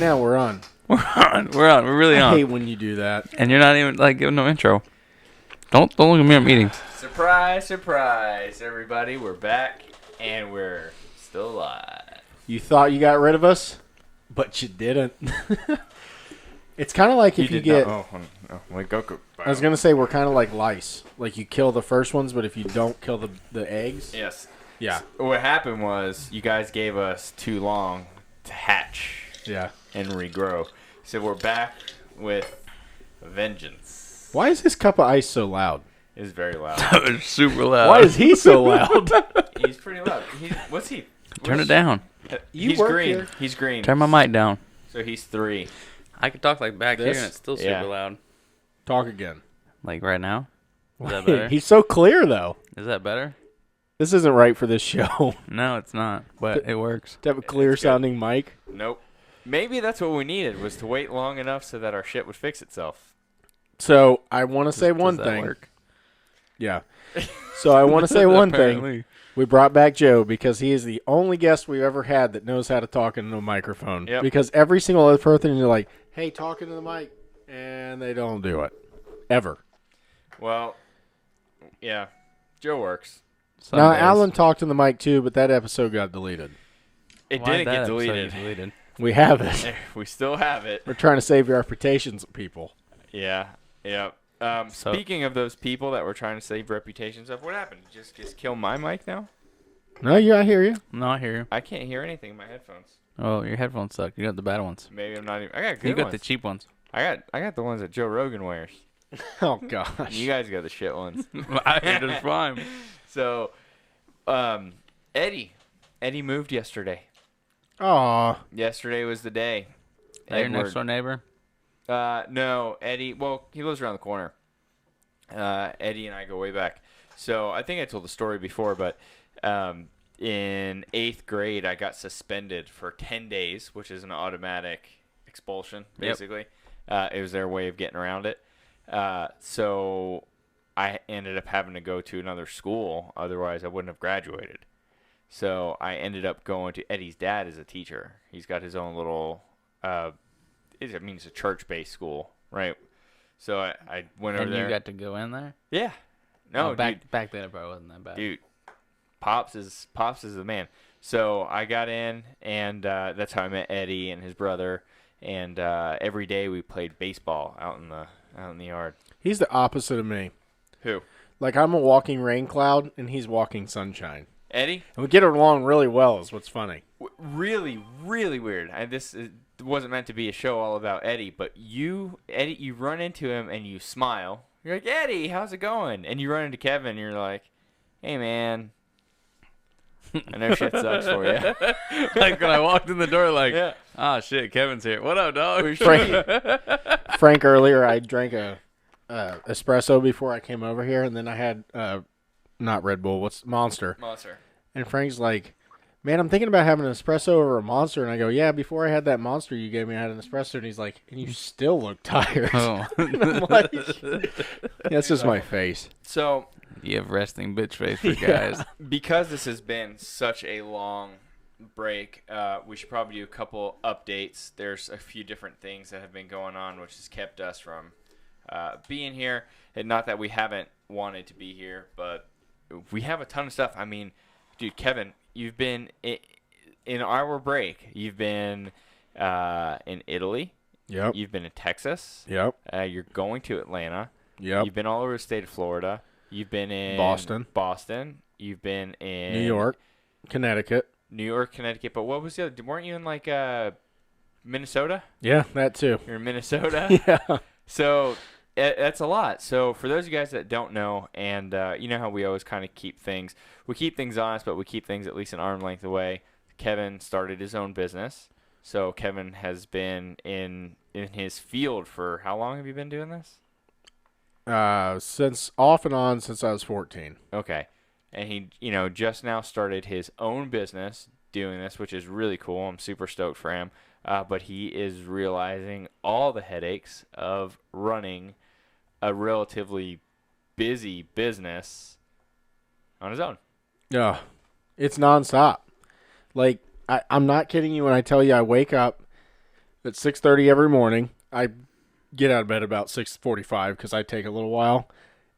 now we're on. We're on. We're really I on. hate when you do that. And you're not even like giving no intro. Don't look at me. I'm eating. Surprise, surprise, everybody. We're back, and we're still alive. You thought you got rid of us, but you didn't. It's kind of like if you get... Wait, go. I was going to say we're kind of like lice. Like you kill the first ones, but if you don't kill the eggs... Yes. Yeah. What happened was you guys gave us too long to hatch Yeah. and regrow. So we're back with a vengeance. Why is this cup of ice so loud? It's very loud. That was super loud. Why is he so loud? He's pretty loud. What's he? Turn it down. He's work green. here. He's green. Turn my mic down. So he's 3. I could talk like back This? here and it's still Yeah. super loud. Talk again. Like right now. Is that better? He's so clear, though. Is that better? This isn't right for this show. No, it's not. But it works. To have a clear-sounding mic. Nope. Maybe that's what we needed, was to wait long enough so that our shit would fix itself. So I want to say one Does that thing. work? Yeah. So I want to say one thing. Apparently. We brought back Joe because he is the only guest we've ever had that knows how to talk into a microphone. Yep. Because every single other person, you're like, hey, talk into the mic. And they don't do it. Ever. Well, yeah. Joe works. Some Now, days. Alan talked in the mic too, but that episode got deleted. It Why'd didn't that get episode deleted. get deleted? We have it. We still have it. We're trying to save your reputations of people. Yeah. Yeah. So- Speaking of those people that we're trying to save reputations of, what happened? Just kill my mic now? No, yeah, I hear you. No, I hear you. I can't hear anything in my headphones. Oh, your headphones suck. You got the bad ones. Maybe I'm not even. I got good You got ones. the cheap ones. I got the ones that Joe Rogan wears. Oh, gosh. You guys got the shit ones. I hear just fine. So, Eddie moved yesterday. Aw. Yesterday was the day. That your next Edward- door neighbor? No, Eddie. Well, he lives around the corner. Eddie and I go way back. So I think I told the story before, but in 8th grade, I got suspended for 10 days, which is an automatic expulsion, Yep. basically. It was their way of getting around it. So I ended up having to go to another school. Otherwise, I wouldn't have graduated. So I ended up going to Eddie's dad as a teacher. He's got his own little it's a church-based school, right? So I went over And there. you got to go in there? Yeah. No, back then it probably wasn't that bad. dude. Pops is the man. So I got in, and that's how I met Eddie and his brother. And every day we played baseball out in the yard. He's the opposite of me. Who? Like, I'm a walking rain cloud, and he's walking sunshine. Eddie? And we get along really well is what's funny. Really, really weird. It wasn't meant to be a show all about Eddie, but Eddie, you run into him and you smile. You're like, Eddie, how's it going? And you run into Kevin and you're like, hey, man. I know shit sucks for you. Like when I walked in the door, like, Yeah. oh shit, Kevin's here. What up, dog? Frank, earlier I drank a espresso before I came over here, and then I had not Red Bull, what's Monster. Monster. And Frank's like, man, I'm thinking about having an espresso over a Monster. And I go, yeah, before I had that Monster you gave me, I had an espresso. And he's like, and you still look tired. Oh. And I'm like, that's just my face. So, You have resting bitch face for guys. because this has been such a long break, we should probably do a couple updates. There's a few different things that have been going on, which has kept us from being here. And not that we haven't wanted to be here, but we have a ton of stuff. I mean, dude, Kevin, you've been in our break. You've been in Italy. Yep. You've been in Texas. Yep. You're going to Atlanta. Yep. You've been all over the state of Florida. You've been in Boston. You've been in New York, Connecticut. New York, Connecticut. But what was the other? Weren't you in like Minnesota? Yeah, that too. You're in Minnesota. Yeah. So that's a lot. So for those of you guys that don't know, and you know how we always kind of keep things honest, but we keep things at least an arm length away. Kevin started his own business. So Kevin has been in his field for how long have you been doing this? Since off and on since I was 14. Okay. And he, just now started his own business doing this, which is really cool. I'm super stoked for him. But he is realizing all the headaches of running a relatively busy business on his own. Yeah. It's nonstop. Like, I'm not kidding you when I tell you I wake up. at 6:30 every morning. I get out of bed about 6:45 because I take a little while.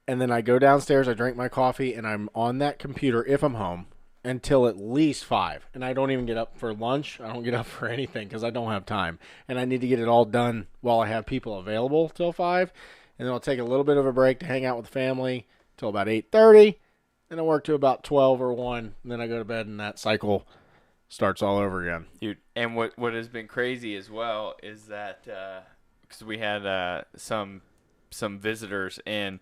And then I go downstairs, I drink my coffee, and I'm on that computer, if I'm home, until at least 5. And I don't even get up for lunch. I don't get up for anything because I don't have time. And I need to get it all done while I have people available till 5. And then I'll take a little bit of a break to hang out with the family till about 8:30. Then I work to about 12 or 1. And then I go to bed, and that cycle starts all over again. Dude, and what has been crazy as well is that because we had some visitors in,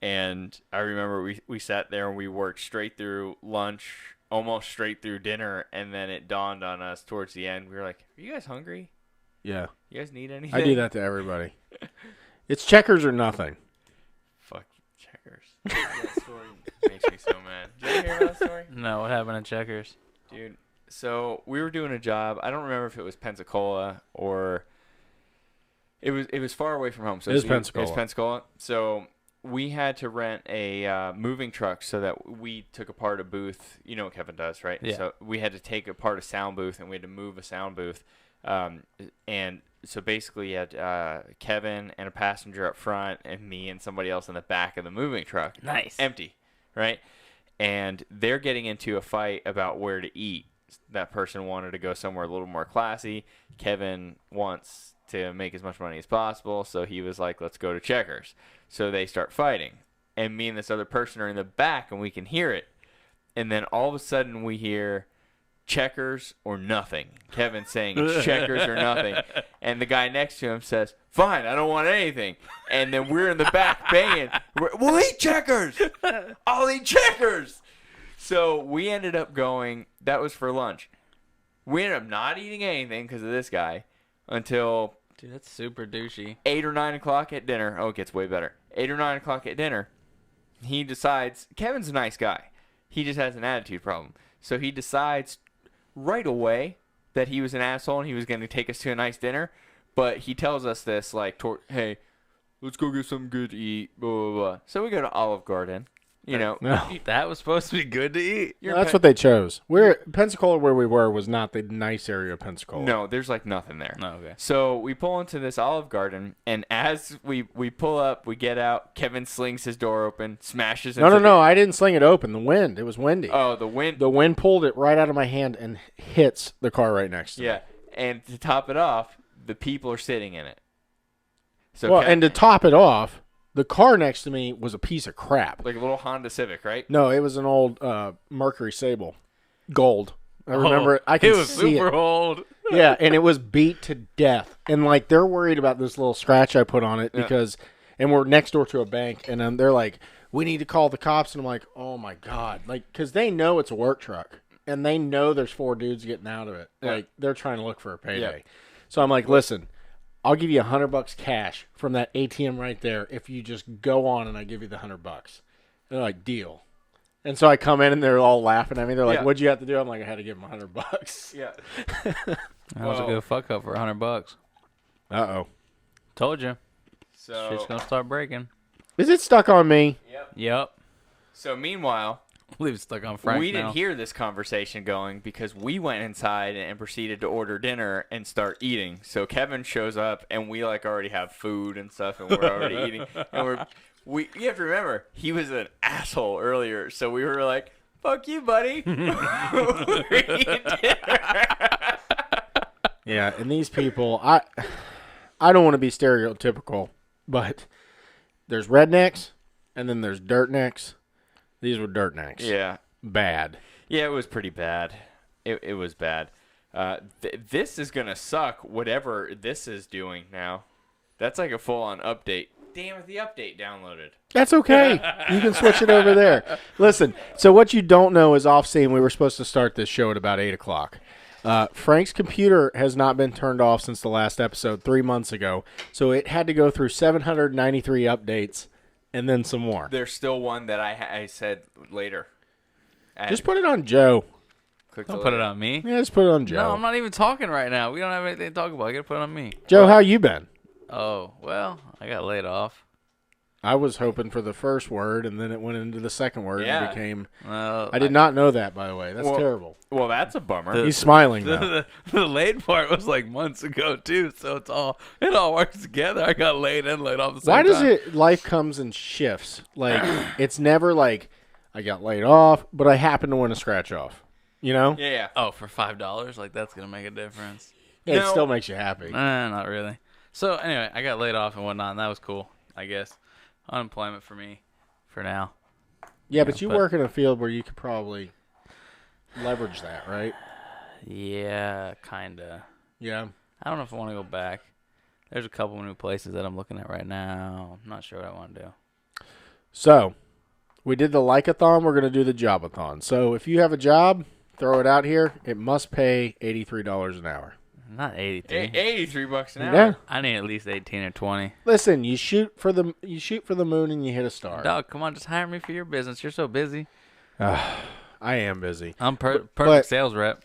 and I remember we sat there and we worked straight through lunch, almost straight through dinner, and then it dawned on us towards the end. We were like, "Are you guys hungry? Yeah. You guys need anything?" I do that to everybody. It's checkers or nothing. Fuck Checkers. That story makes me so mad. Did you hear that story? No, what happened at Checkers? Dude, so we were doing a job. I don't remember if it was Pensacola or it was far away from home. So It was Pensacola. It was Pensacola. So we had to rent a moving truck so that we took apart a booth. You know what Kevin does, right? Yeah. So we had to take apart a sound booth, and we had to move a sound booth. And so basically you had Kevin and a passenger up front and me and somebody else in the back of the moving truck. Nice. Empty, right? And they're getting into a fight about where to eat. That person wanted to go somewhere a little more classy. Kevin wants to make as much money as possible, so he was like, let's go to Checkers. So they start fighting. And me and this other person are in the back, and we can hear it. And then all of a sudden we hear Checkers or nothing. Kevin saying it's Checkers or nothing. And the guy next to him says, fine, I don't want anything. And then we're in the back banging, we'll eat Checkers. I'll eat Checkers. So we ended up going, that was for lunch. We ended up not eating anything because of this guy until Dude, that's super douchey. 8 or 9 o'clock at dinner. Oh, it gets way better. 8 or 9 o'clock at dinner, he decides, Kevin's a nice guy. He just has an attitude problem. So he decides right away that he was an asshole and he was going to take us to a nice dinner. But he tells us this, like, hey, let's go get something good to eat, blah, blah, blah. So we go to Olive Garden. You know, No. That was supposed to be good to eat. No, that's what they chose. Pensacola, where we were, was not the nice area of Pensacola. No, there's like nothing there. No, okay. So we pull into this Olive Garden, and as we pull up, we get out. Kevin slings his door open, smashes into No. I didn't sling it open. The wind. It was windy. Oh, the wind. The wind pulled it right out of my hand and hits the car right next to me. Yeah, and to top it off, the people are sitting in it. So Well, and to top it off, the car next to me was a piece of crap. like a little Honda Civic, right? No, it was an old Mercury Sable, gold. I remember it. I can It was see super it. old. Yeah, and it was beat to death. And like they're worried about this little scratch I put on it Yeah. because, and we're next door to a bank, and they're like, we need to call the cops. And I'm like, oh my god, like because they know it's a work truck and they know there's 4 dudes getting out of it. Yeah. Like they're trying to look for a payday. Yeah. So I'm like, listen. I'll give you $100 cash from that ATM right there if you just go on and I give you the $100. They're like, deal. And so I come in and they're all laughing at me. They're like, Yeah. what'd you have to do? I'm like, I had to give them $100. Yeah. That was a Well- good fuck up for $100. Uh-oh. Told you. So Shit's gonna start breaking. Is it stuck on me? Yep. So meanwhile, Leave it stuck on Frank we now. didn't hear this conversation going because we went inside and proceeded to order dinner and start eating. So Kevin shows up and we like already have food and stuff and we're already eating. And you have to remember he was an asshole earlier, so we were like, "Fuck you, buddy." We're eating dinner. Yeah, and these people, I don't want to be stereotypical, but there's rednecks and then there's dirtnecks. These were dirtnecks. Yeah. Bad. Yeah, it was pretty bad. It was bad. This is gonna suck. Whatever this is doing now, that's like a full-on update. Damn it, the update downloaded. That's okay. You can switch it over there. Listen, so what you don't know is off scene. We were supposed to start this show at about 8 o'clock. Frank's computer has not been turned off since the last episode 3 months ago, so it had to go through 793 updates and then some more. There's still one that I said later. Just put it on Joe. Don't put it on me. Yeah, just put it on Joe. No, I'm not even talking right now. We don't have anything to talk about. I gotta put it on me. Joe, how you been? Oh, well, I got laid off. I was hoping for the first word, and then it went into the second word Yeah. and became. Well, I did not know that, by the way. That's Well, terrible. Well, that's a bummer. The- He's smiling now. the laid part was like months ago too, so it all works together. I got laid and laid off the same Why does time. it? Life comes in shifts. Like it's never like I got laid off, but I happen to win a scratch off. You know, yeah. Oh, for $5, like that's gonna make a difference. it No. still makes you happy. Not really. So anyway, I got laid off and whatnot, and that was cool. I guess unemployment for me for now. Yeah, but you but- work in a field where you could probably leverage that, right? Yeah, kinda. Yeah. I don't know if I want to go back. There's a couple new places that I'm looking at right now. I'm not sure what I want to do. So, we did the like-a-thon. We're going to do the job-a-thon. So, if you have a job, throw it out here. It must pay $83 an hour. Not 83. $83 an hour. Yeah. I need at least 18 or 20. Listen, you shoot for the moon and you hit a star. Dog, come on, just hire me for your business. You're so busy. I am busy. I'm perfect but- sales rep.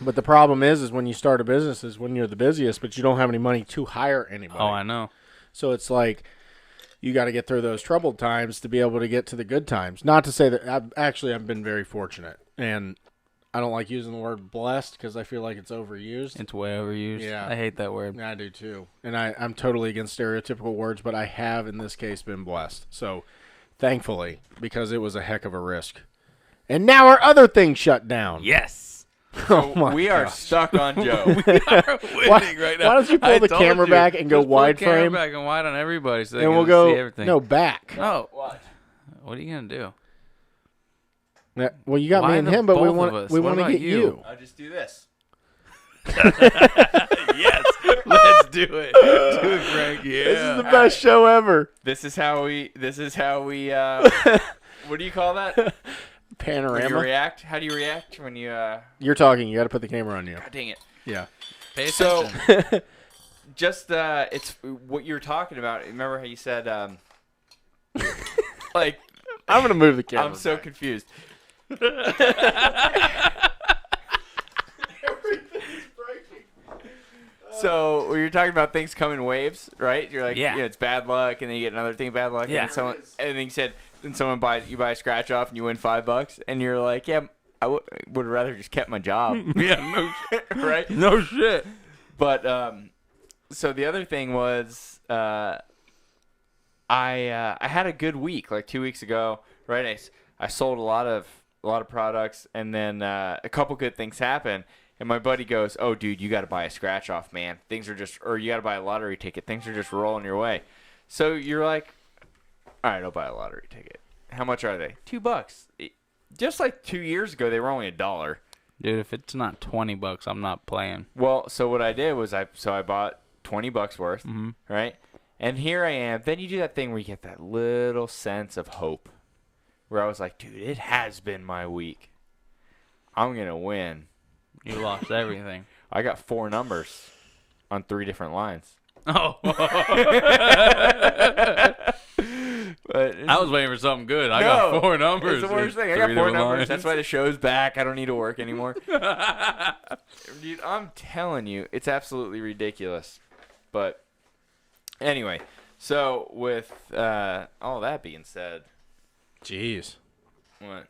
But the problem is when you start a business is when you're the busiest, but you don't have any money to hire anybody. Oh, I know. So it's like you got to get through those troubled times to be able to get to the good times. Not to say that I've been very fortunate, and I don't like using the word blessed because I feel like it's overused. It's way overused. Yeah. I hate that word. I do too, and I'm totally against stereotypical words, but I have in this case been blessed. So thankfully, because it was a heck of a risk, and now our other thing shut down. Yes. Oh my We are gosh. stuck on Joe. We are winning right now. why don't you pull I the told camera you. back and go Just pull wide the camera frame? back and wide on everybody so they And can we'll go see everything. no back. No. What? What are you going to do? Yeah, well, you got Why me and the him, but we both want of us? we What want to about get you? you. I'll just do this. Yes. Let's do it. Do it, Frank. Yeah. This is the best show ever. This is how we. What do you call that? When you Panorama. react? How do you react when you? You're talking. You got to put the camera on you. God dang it. Yeah. Pay So- attention. Just it's what you were talking about. Remember how you said like I'm gonna move the camera. I'm so back. confused. So when you're talking about things come in waves, right? You're like, Yeah. it's bad luck, and then you get another thing bad luck, Yeah. and then you said, then someone you buy a scratch off, and you win $5, and you're like, yeah, I would rather just kept my job, Yeah, no shit. right? No shit. But so the other thing was, I had a good week like 2 weeks ago, right? I sold a lot of products, and then a couple good things happened. And my buddy goes, "Oh, dude, you got to buy a scratch off, man. Or you got to buy a lottery ticket. Things are just rolling your way." So you're like, "All right, I'll buy a lottery ticket. How much are they? $2. Just like 2 years ago, they were only $1. Dude, if it's not $20, I'm not playing. Mm-hmm. So what I did was I bought $20 worth, right? And here I am. Then you do that thing where you get that little sense of hope, where I was like, "Dude, it has been my week. I'm gonna win." You lost everything. I got 4 numbers on 3 different lines. Oh. But I was waiting for something good. I No, got 4 numbers. It's the worst thing. I Three got 4 different numbers. lines. That's why the show's back. I don't need to work anymore. Dude, I'm telling you, it's absolutely ridiculous. But anyway, so with all that being said, Jeez. what?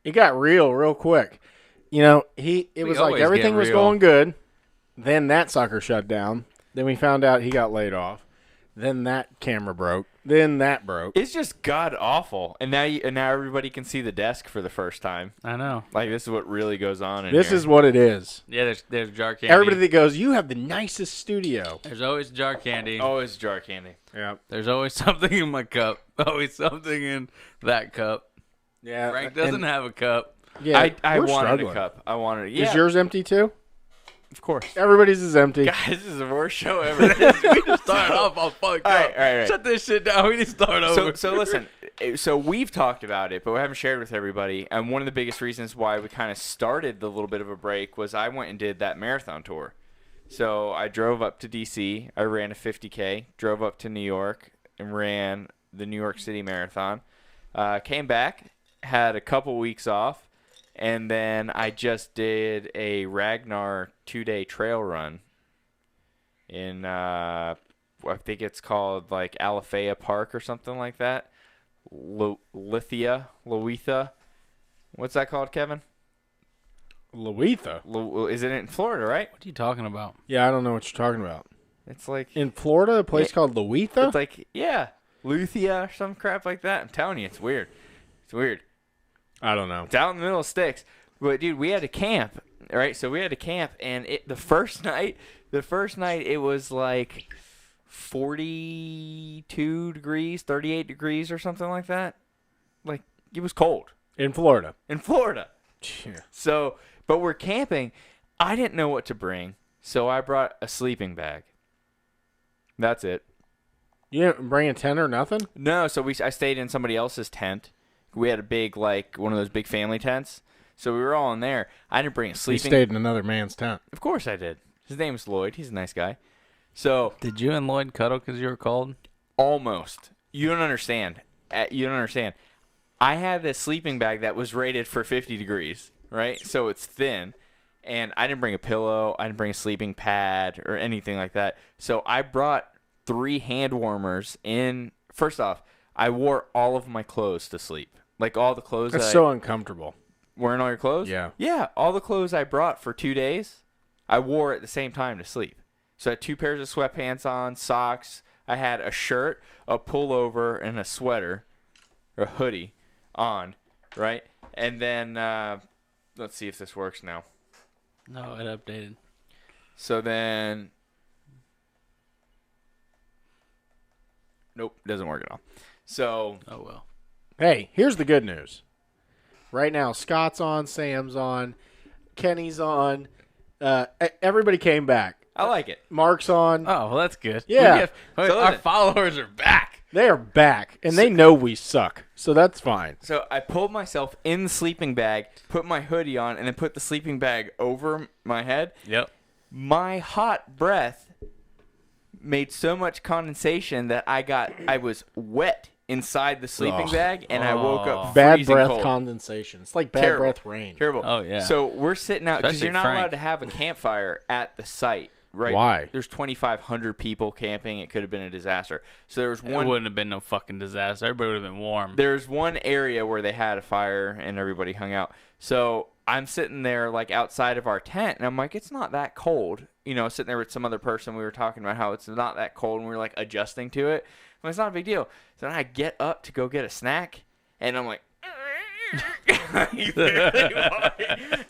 It got real quick. You know, it We was like always everything get was real. going good. Then that sucker shut down. Then we found out he got laid off. Then that camera broke. Then that broke. It's just god awful. And now everybody can see the desk for the first time. I know. Like this is what really goes on in This here. is what it is. Yeah, there's jar candy. Everybody that goes, you have the nicest studio. There's always jar candy. Oh, it's jar candy. Yeah. There's always something in my cup. Always something in that cup. Yeah. Frank doesn't have a cup. Yeah, I we're wanted struggling. a cup. I wanted it. Yeah, Is yours empty too? of course. Everybody's is empty. Guys, this is the worst show ever. We just started off on fucked All up. right, all right. Shut this shit down. We need to start over. So listen. So we've talked about it, but we haven't shared with everybody. And one of the biggest reasons why we kind of started the little bit of a break was I went and did that marathon tour. So I drove up to DC. I ran a 50K. Drove up to New York and ran the New York City Marathon. Came back, had a couple weeks off, and then I just did a Ragnar 2-day trail run in I think it's called like Alafaya Park or something like that. Loetha. What's that called, Kevin? Loetha. Is it in Florida, right? What are you talking about? Yeah, I don't know what you're talking about. It's like In Florida, a place called Loetha? it's like Luthia or some crap like that. I'm telling you, it's weird. It's weird. I don't know. It's out in the middle of sticks. But dude, we had to camp, right? So we had to camp, and the first night it was like 42 degrees, 38 degrees, or something like that. Like it was cold In Florida. in Florida. Yeah. So, but we're camping. I didn't know what to bring, so I brought a sleeping bag. That's it. You didn't bring a tent or nothing? No, so I stayed in somebody else's tent. We had a big, like, one of those big family tents. So we were all in there. I didn't bring a You sleeping. stayed in another man's tent. Of course I did. His name's Lloyd. He's a nice guy. So Did you and Lloyd cuddle because you were cold? almost. You don't understand. You don't understand. I had this sleeping bag that was rated for 50 degrees, right? So it's thin. And I didn't bring a pillow. I didn't bring a sleeping pad or anything like that. So I brought 3 hand warmers in. First off, I wore all of my clothes to sleep. Like all the clothes That's that so uncomfortable. wearing all your clothes? Yeah. Yeah, all the clothes I brought for 2 days, I wore at the same time to sleep. So I had 2 pairs of sweatpants on, socks. I had a shirt, a pullover, and a sweater, or a hoodie on, right? And then, let's see if this works now. No, it updated. So then, nope, doesn't work at all. So, Oh, well. Hey, here's the good news. Right now, Scott's on, Sam's on, Kenny's on. Everybody came back. I like it. Mark's on. Oh, well, that's good. Yeah. So Our listen. followers are back. They are back, and they know we suck, so that's fine. So I pulled myself in the sleeping bag, put my hoodie on, and then put the sleeping bag over my head. Yep. My hot breath made so much condensation that I was wet inside the sleeping Ugh. bad, and I woke up Bad freezing breath cold. condensation. It's like bad Terrible. breath rain. Terrible. Oh, yeah. So we're sitting out because Especially you're not Frank. allowed to have a campfire at the site, right? Why? There's 2,500 people camping. It could have been a disaster. So there was It one. wouldn't have been no fucking disaster. Everybody would have been warm. There's one area where they had a fire and everybody hung out. So I'm sitting there like outside of our tent, and I'm like, it's not that cold. You know, sitting there with some other person, we were talking about how it's not that cold, and we were like adjusting to it. Well, it's not a big deal. So then I get up to go get a snack, and I'm like,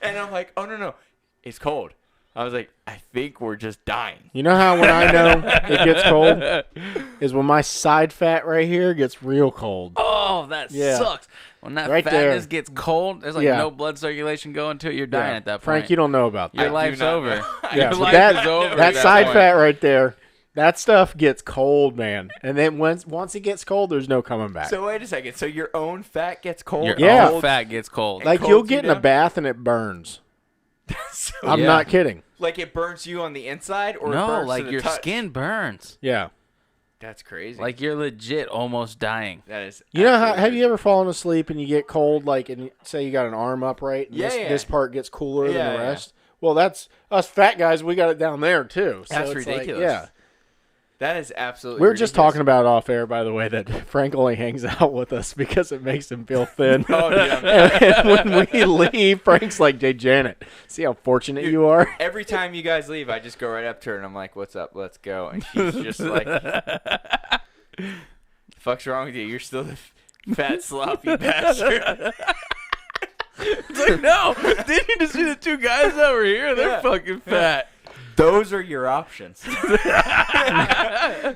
and I'm like, oh no, it's cold. I was like, I think we're just dying. You know how when I know it gets cold is when my side fat right here gets real cold. Oh, that Yeah. sucks. When that Right fatness there. gets cold, there's like Yeah. no blood circulation going to it. You're dying Yeah. at that point. Frank, you don't know about Your that. do life's not over. know. Yeah, Your but life that- is over. That at side point. fat right there, that stuff gets cold, man. And then once it gets cold, there's no coming back. So wait a second. So your own fat gets cold? Your Yeah. own fat gets cold. like cold you'll you get in a down? bath and it burns. So, I'm Yeah. not kidding. like it burns you on the inside, or it No, burns like to the your touch? skin burns. Yeah. That's crazy. Like you're legit almost dying. that is. You know how absolutely have you crazy. ever fallen asleep and you get cold, like, and say you got an arm up, right? And Yeah, this, yeah. this part gets cooler Yeah, than the yeah. rest. Well, that's us fat guys. We got it down there too. So That's it's like, ridiculous. yeah, That is absolutely. we were just ridiculous. talking about off air, by the way, that Frank only hangs out with us because it makes him feel thin. Oh, yeah. And when we leave, Frank's like, "Hey, Janet, see how fortunate you are." Every time you guys leave, I just go right up to her and I'm like, "What's up? Let's go." And she's just like, "Fuck's wrong with you? You're still the fat sloppy bastard." It's like, no, didn't you just see the 2 guys over here? They're Yeah. fucking fat. Those are your options.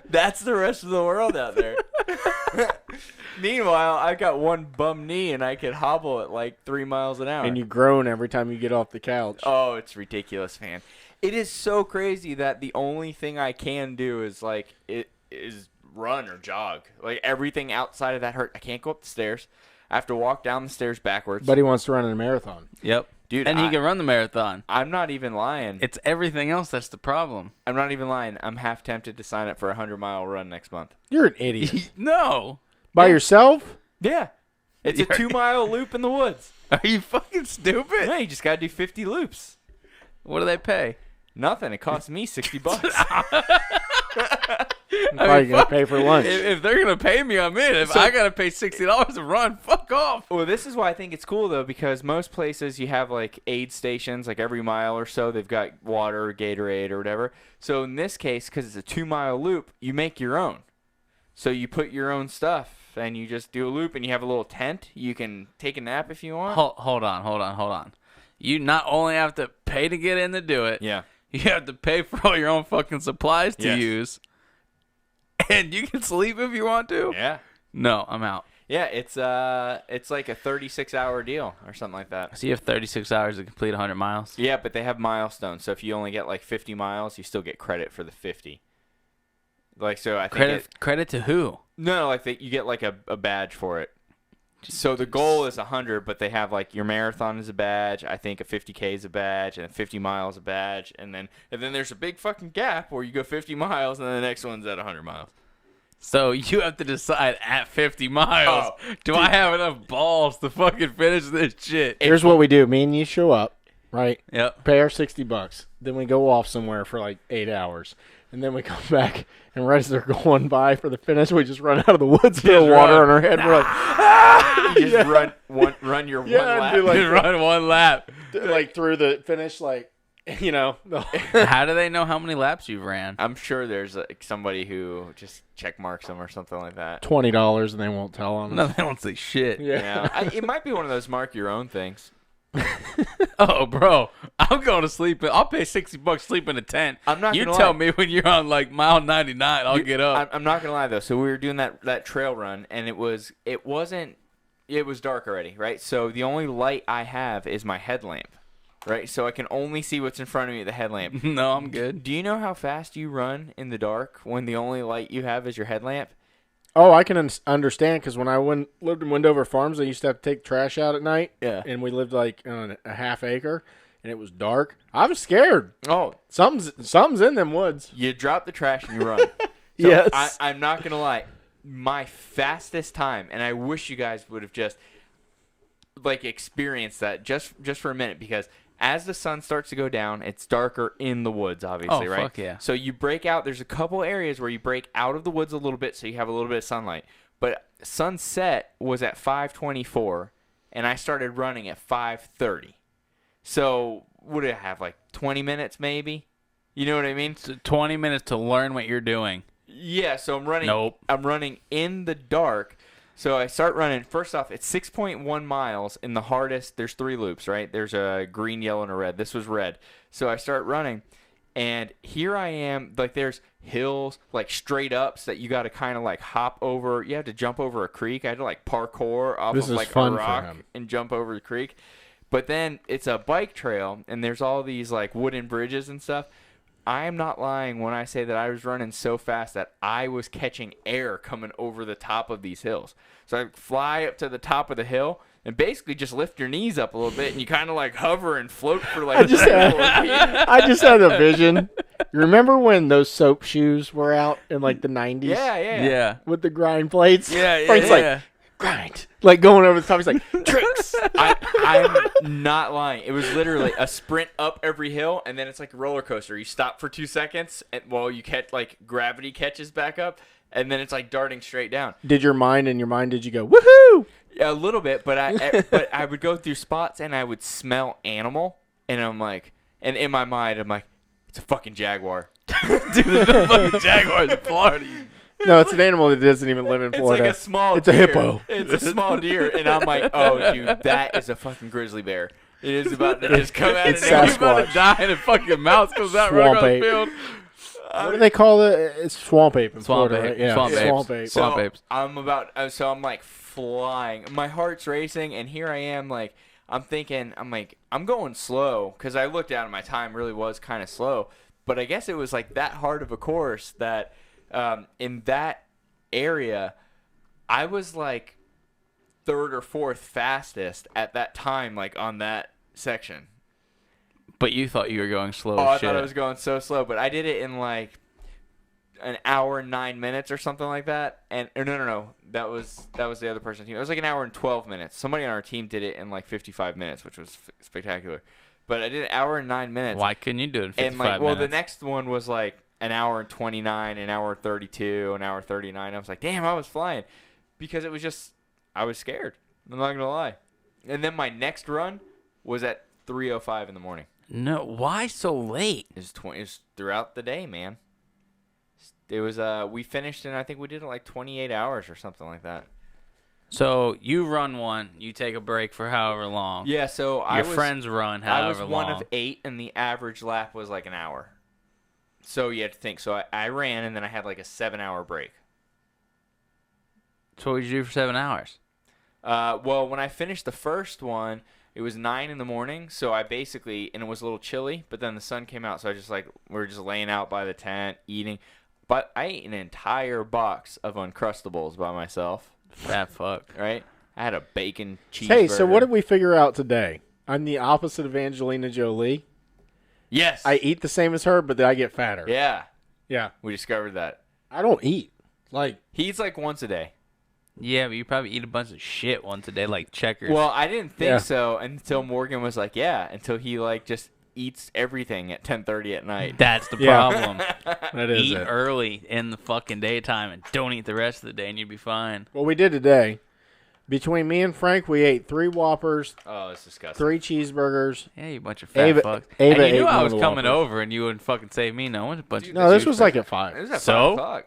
That's the rest of the world out there. Meanwhile, I got one bum knee and I can hobble at like 3 miles an hour. And you groan every time you get off the couch. Oh, it's ridiculous, man. It is so crazy that the only thing I can do is like it is run or jog. Like everything outside of that hurt. I can't go up the stairs. I have to walk down the stairs backwards. But he wants to run in a marathon. Yep. Dude, and he I- can run the marathon. I'm not even lying. It's everything else that's the problem. I'm not even lying. I'm half tempted to sign up for a 100-mile run next month. You're an idiot. No. By yourself? Yeah. It's a You're- 2-mile loop in the woods. Are you fucking stupid? Yeah, you just got to do 50 loops. What do they pay? Nothing. It cost me $60. I'm probably gonna pay for lunch. If they're gonna pay me, I'm in. If I gotta pay $60 to run, fuck off. Well, this is why I think it's cool though, because most places you have like aid stations, like every mile or so, they've got water, or Gatorade, or whatever. So in this case, because it's a 2-mile loop, you make your own. So you put your own stuff, and you just do a loop, and you have a little tent. You can take a nap if you want. Hold on. You not only have to pay to get in to do it, Yeah. you have to pay for all your own fucking supplies to Yes. use, and you can sleep if you want to. Yeah. No, I'm out. Yeah, it's like a 36-hour deal or something like that. So you have 36 hours to complete 100 miles. Yeah, but they have milestones. So if you only get like 50 miles, you still get credit for the 50. Like, so I think Credit to who? No, like you get like a badge for it. So the goal is 100, but they have like your marathon is a badge. I think a 50K is a badge, and a 50 miles a badge, and then there's a big fucking gap where you go 50 miles, and then the next one's at 100 miles. So you have to decide at 50 miles. Oh, do I have enough balls to fucking finish this shit? Here's what we do. Me and you show up, right? Yep. Pay our $60. Then we go off somewhere for like 8 hours. And then we come back, and right as they're going by for the finish, we just run out of the woods, throw water on our head. We're like, ah! You just run your one lap. do like, Just run one lap. like through the finish, like, you know. How do they know how many laps you've ran? I'm sure there's like somebody who just check marks them or something like that. $20, and they won't tell on us. No, they don't say shit. Yeah. It might be one of those mark your own things. Oh, bro, I'm going to sleep. I'll pay $60 sleep in a tent. I'm not You gonna tell lie. me when you're on like mile 99, I'll get up. I'm not gonna lie though. So we were doing that trail run, and it was dark already, right? So the only light I have is my headlamp, right? So I can only see what's in front of me at the headlamp. No, I'm good. Do you know how fast you run in the dark when the only light you have is your headlamp? Oh, I can understand, because when I lived in Wendover Farms, I used to have to take trash out at night. Yeah. And we lived like on a half acre, and it was dark. I was scared. Oh, Something's in them woods. you drop the trash and you run. So Yes. I'm not gonna lie. My fastest time, and I wish you guys would have just like experienced that just for a minute, because as the sun starts to go down, it's darker in the woods, obviously, Oh, right? fuck yeah. So you break out. There's a couple areas where you break out of the woods a little bit, so you have a little bit of sunlight. But sunset was at 5:24, and I started running at 5:30. So what did I have, like 20 minutes maybe? You know what I mean? So 20 minutes to learn what you're doing. Yeah, so I'm running. Nope. I'm running in the dark. So I start running. First off, it's 6.1 miles in the hardest. There's 3 loops, right? There's a green, yellow, and a red. This was red. So I start running, and here I am. Like, there's hills, like straight ups that you got to kind of like hop over. You have to jump over a creek. I had to like parkour off This of is like fun a for rock him. and jump over the creek. But then it's a bike trail, and there's all these like wooden bridges and stuff. I am not lying when I say that I was running so fast that I was catching air coming over the top of these hills. So I fly up to the top of the hill and basically just lift your knees up a little bit, and you kind of like hover and float for like I just had a vision. You remember when those soap shoes were out in like the 90s? Yeah. With the grind plates? Yeah, Frank's yeah. like, grind. Like going over the top. He's like, tricks. I'm not lying. It was literally a sprint up every hill, and then it's like a roller coaster. You stop for 2 seconds, and while you catch, like gravity catches back up, and then it's like darting straight down. Did you go, woohoo? Yeah, a little bit, but I would go through spots and I would smell animal, and I'm like, and in my mind I'm like, it's a fucking jaguar. Dude, there's no fucking jaguars in Florida. No, it's an animal that doesn't even live in It's Florida. like a small. It's a deer. hippo. It's a small deer, and I'm like, oh, dude, that is a fucking grizzly bear. It is about to just come out. It's and He's about to die, and a fucking mouse comes out right Swamp across the ape. field. What do they call it? It's swamp ape in Swamp Florida, ape. right? Yeah, Swamp apes. swamp ape. Swamp apes. I'm like flying. My heart's racing, and here I am, like I'm thinking, I'm going slow, because I looked down at my time, really was kind of slow, but I guess it was like that hard of a course that in that area, I was like 3rd or 4th fastest at that time, like on that section. But you thought you were going slow Oh, I as shit. thought I was going so slow, but I did it in like an hour and 9 minutes or something like that. And or no, that was the other person's team. It was like an hour and 12 minutes. Somebody on our team did it in like 55 minutes, which was spectacular. but I did an hour and 9 minutes. Why couldn't you do it in 55 And like, well, minutes? the next one was like an hour and 29, an hour 32, an hour 39. I was like, damn, I was flying, because it was just, I was scared. I'm not gonna lie. And then my next run was at 3:05 in the morning. No, why so late? It was throughout the day, man. It was we finished and I think we did it like 28 hours or something like that. So you run one, you take a break for however long. Yeah, so Your friends run I however was one long. of 8, and the average lap was like an hour. So you have to think. So I ran, and then I had like a 7-hour break. So what did you do for 7 hours? Well, when I finished the first one, it was 9 in the morning. So I basically, and it was a little chilly, but then the sun came out. So I just like, we were just laying out by the tent, eating. But I ate an entire box of Uncrustables by myself. Fat fuck. Right? I had a bacon cheeseburger. Hey, so what did we figure out today? I'm the opposite of Angelina Jolie. Yes. I eat the same as her, but then I get fatter. Yeah. Yeah. We discovered that. I don't eat. Like, He eats like once a day. Yeah, but you probably eat a bunch of shit once a day, like Checkers. Well, I didn't think Yeah. so until Morgan was like, yeah, until he like just eats everything at 10:30 at night. that's the Yeah. problem. that is Eat it. early in the fucking daytime and don't eat the rest of the day, and you'd be fine. What we did today, between me and Frank, we ate 3 Whoppers, Oh, it's disgusting. 3 cheeseburgers. Yeah, you bunch of fat Ava- fucks. Ava And you ate knew I one was of the coming Whoppers. over, and you wouldn't fucking save me. No one's a bunch Dude, of. No, this Dude, was like at It 5. was at So? 5 o'clock.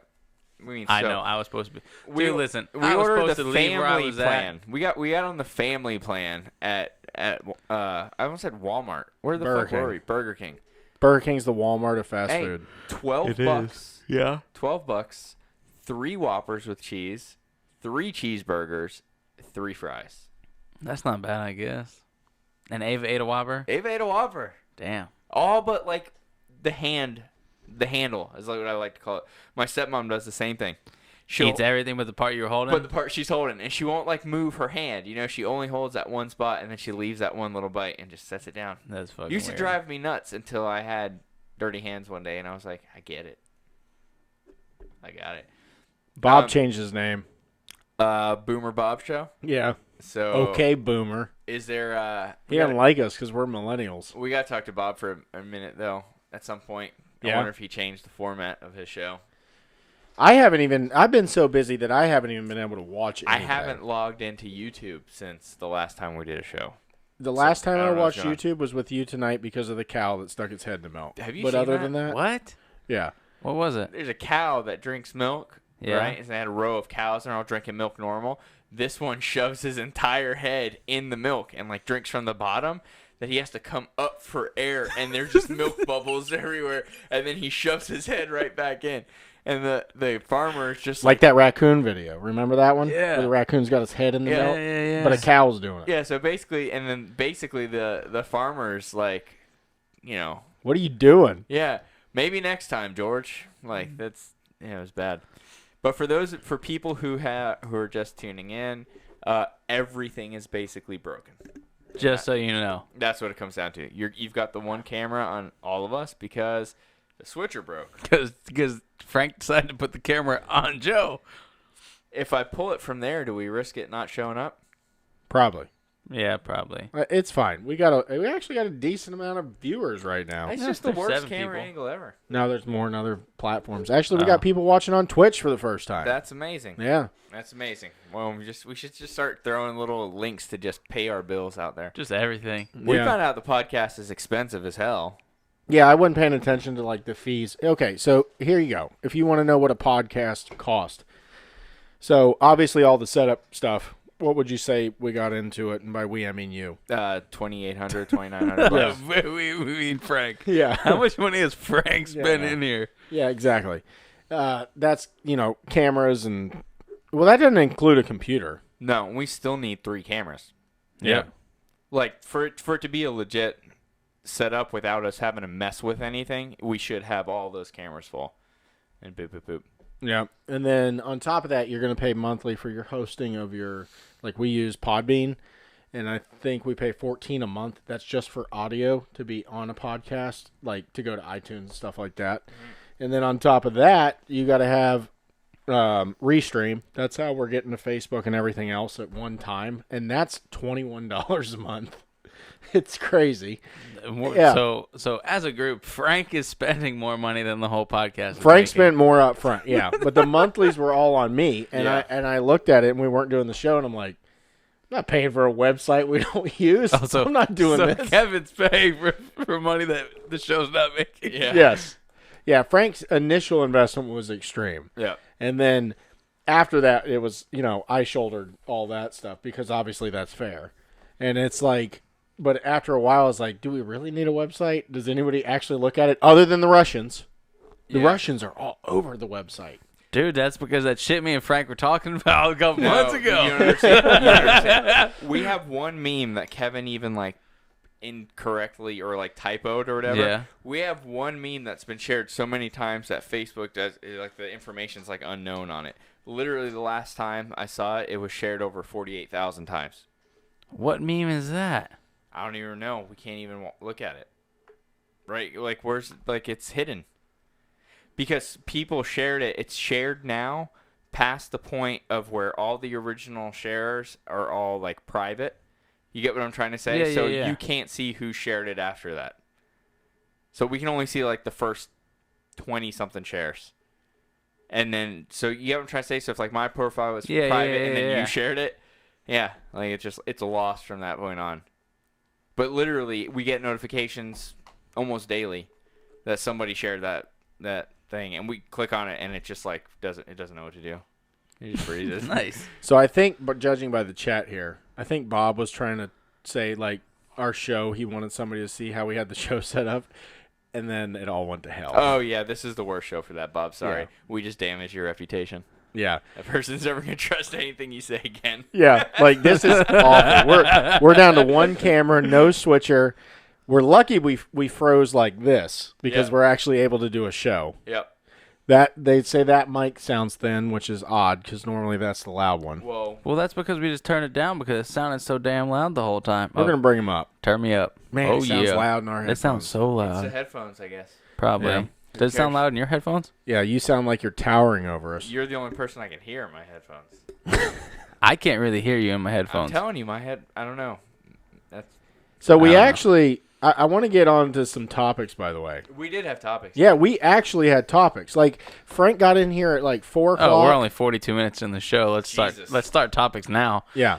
I mean, I so know I was supposed to be. we, Dude, listen, we I was ordered supposed the to leave where I family was plan. at. We got on the family plan at I almost said Walmart. Where the Burger fuck were King. we? Burger King. Burger King's the Walmart of fast Hey, food. $12. Yeah. $12. 3 Whoppers with cheese, 3 cheeseburgers, 3 fries. That's not bad, I guess. And Ava ate a Whopper. Ava ate a Whopper. Damn. All but like the handle is like what I like to call it. My stepmom does the same thing. She eats everything but the part you were holding. but the part she's holding, and she won't like move her hand. You know, she only holds that one spot, and then she leaves that one little bite and just sets it down. That's fucking Used to weird. drive me nuts until I had dirty hands one day, and I was like, I get it. I got it. Bob Um, changed his name. Boomer Bob Show. Yeah. So Okay, Boomer. is there? He doesn't like us because we're millennials. We got to talk to Bob for a minute though. At some point, I Yeah. wonder if he changed the format of his show. I've been so busy that I haven't even been able to watch anything. I haven't logged into YouTube since the last time we did a show. The last time I I don't know watched what's going YouTube was with you tonight because of the cow that stuck its head in the milk. Have you But seen other that? than that, What? yeah. What was it? There's a cow that drinks milk, Yeah. right? And they had a row of cows, and they're all drinking milk normal. This one shoves his entire head in the milk and like drinks from the bottom. That he has to come up for air, and there's just milk bubbles everywhere. And then he shoves his head right back in, and the farmer is just Like that raccoon video. Remember that one? Yeah. Where the raccoon's got his head in the Yeah, milk? yeah. But a cow's doing it. yeah. So basically, and then basically the farmer's like, you know, What are you doing? yeah, maybe next time, George. Like that's it was bad. But for people who are just tuning in, everything is basically broken. Just so you know. That's what it comes down to. You've got the one camera on all of us because the switcher broke. Because Frank decided to put the camera on Joe. If I pull it from there, do we risk it not showing up? Probably. Yeah, probably. It's fine. We actually got a decent amount of viewers right now. It's Yeah, just the there's worst 7 camera people. angle ever. Now there's more on other platforms. Actually, we Oh. got people watching on Twitch for the first time. That's amazing. Yeah. That's amazing. Well, we should just start throwing little links to just pay our bills out there. Just everything. We Yeah. found out the podcast is expensive as hell. Yeah, I wasn't paying attention to like the fees. Okay, so here you go. If you want to know what a podcast cost. So obviously all the setup stuff, what would you say we got into it? And by we, I mean you. 2,800, 2,900 bucks. we mean Frank. Yeah. How much money has Frank spent Yeah. in here? Yeah, exactly. That's, cameras and, well, that doesn't include a computer. No, we still need 3 cameras. Yeah. Like for it to be a legit setup without us having to mess with anything, we should have all those cameras full. And boop boop boop. Yeah. And then on top of that, you're going to pay monthly for your hosting of your, like we use Podbean, and I think we pay $14 a month. That's just for audio to be on a podcast, like to go to iTunes and stuff like that. Mm-hmm. And then on top of that, you got to have Restream. That's how we're getting to Facebook and everything else at one time, and that's $21 a month. It's crazy. More- Yeah. So as a group, Frank is spending more money than the whole podcast. is Frank making. spent more up front, yeah. But the monthlies were all on me, and Yeah. I looked at it, and we weren't doing the show, and I'm like, I'm not paying for a website we don't use. Oh, so, I'm not doing so this. Kevin's paying for money that the show's not making. Yeah. Yes. Yeah, Frank's initial investment was extreme. Yeah. And then after that, it was, I shouldered all that stuff because obviously that's fair. And it's like, but after a while, I was like, do we really need a website? Does anybody actually look at it other than the Russians? The Yeah. Russians are all over the website. Dude, that's because that shit me and Frank were talking about a couple months ago. You don't understand. You don't understand. We have one meme that Kevin even like incorrectly or like typoed or whatever. Yeah. We have one meme that's been shared so many times that Facebook does like the information's like unknown on it. Literally the last time I saw it, it was shared over 48,000 times. What meme is that? I don't even know. We can't even look at it. Right? Like where's like it's hidden. Because people shared it. It's shared now past the point of where all the original sharers are all like private. You get what I'm trying to say? Yeah, So yeah. you can't see who shared it after that. So we can only see like the first 20 something shares. And then so you get what I'm trying to say? So if like my profile was Yeah, private yeah, and then yeah. you shared it, yeah, like it's a loss from that point on. But literally we get notifications almost daily that somebody shared that thing, and we click on it and it just like doesn't know what to do. It just freezes. Nice. So I think, but judging by the chat here, I think Bob was trying to say, like, our show, he wanted somebody to see how we had the show set up, and then it all went to hell. Oh yeah, this is the worst show for that, Bob. Sorry, Yeah. we just damaged your reputation. Yeah. That person's never gonna trust anything you say again. Yeah, like this is awful. We're down to one camera, no switcher. We're lucky we froze like this because Yeah. we're actually able to do a show. Yep. That they say that mic sounds thin, which is odd because normally that's the loud one. Whoa. Well, that's because we just turned it down because it sounded so damn loud the whole time. We're gonna bring him up. Turn me up. Man, oh it sounds yeah. loud in our It headphones. sounds so It's the loud. headphones, I guess. Probably. Yeah. Does it sound cares? loud in your headphones? Yeah, you sound like you're towering over us. You're the only person I can hear in my headphones. I can't really hear you in my I'm headphones. telling you, my head. I don't know. That's. So we I don't know. actually, I want to get on to some topics, by the way. We did have topics. Yeah, we actually had topics. Like Frank got in here at like 4 o'clock. Oh, we're only 42 minutes in the show. Let's Jesus. start topics now. Yeah.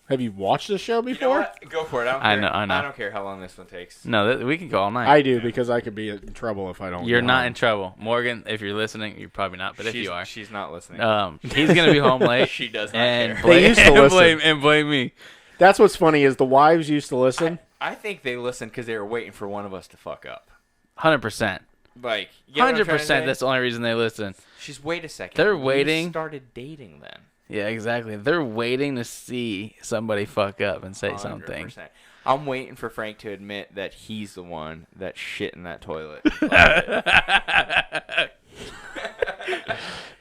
Have you watched the show You before? know what? Go for it. I know. I don't care how long this one takes. No, we can go all night. I do because I could be in trouble if I don't. You're go not home. in trouble, Morgan. If you're listening, you're probably not. But if you are, she's not listening. he's gonna be home late. She does not and care. blame, They used to and listen. blame me. That's what's funny is the wives used to listen. I think they listened because they were waiting for one of us to fuck up. 100%. Like, you get what I'm trying to 100%. say? That's the only reason they listen. She's wait a second. They're We waiting. started dating then. Yeah, exactly. They're waiting to see somebody fuck up and say something. 100%. I'm waiting for Frank to admit that he's the one that shit in that toilet.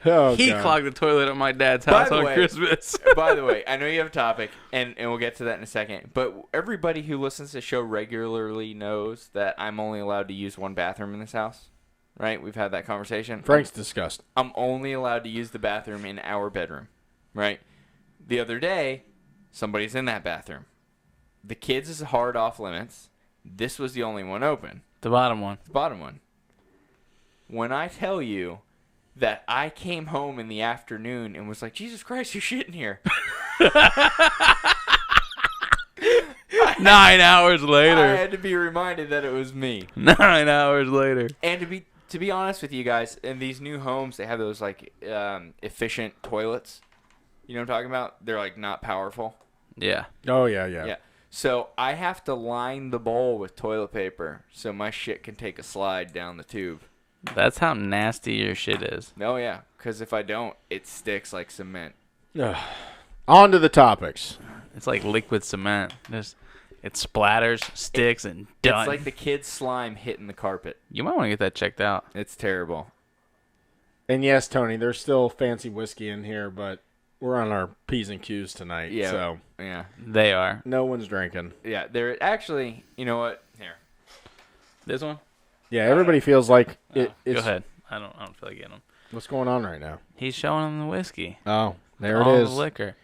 Oh, He God. clogged the toilet at my dad's By house the on way- Christmas. By the way, I know you have a topic, and we'll get to that in a second. But everybody who listens to the show regularly knows that I'm only allowed to use one bathroom in this house. Right? We've had that conversation. Frank's disgusted. I'm only allowed to use the bathroom in our bedroom. Right? The other day, somebody's in that bathroom. The kids is hard off limits. This was the only one open. The bottom one. The bottom one. When I tell you that I came home in the afternoon and was like, Jesus Christ, who's shitting here? 9 hours I later. had to be reminded that it was me. 9 hours later. And to be honest with you guys, in these new homes, they have those like efficient toilets. You know what I'm talking about? They're like not powerful. Yeah. Oh yeah. Yeah. So I have to line the bowl with toilet paper so my shit can take a slide down the tube. That's how nasty your shit is. Oh yeah, because if I don't, it sticks like cement. On to the topics. It's like liquid cement. It splatters, sticks, and done. It's like the kid's slime hitting the carpet. You might want to get that checked out. It's terrible. And yes, Tony, there's still fancy whiskey in here, but we're on our P's and Q's tonight. Yeah. So Yeah. They are. no one's drinking. Yeah. They're actually, you know what? Here. This one? Yeah, everybody feels like it. Go It's, ahead. I don't feel like getting him. What's going on right now? He's showing him the whiskey. Oh, there All it is. the liquor.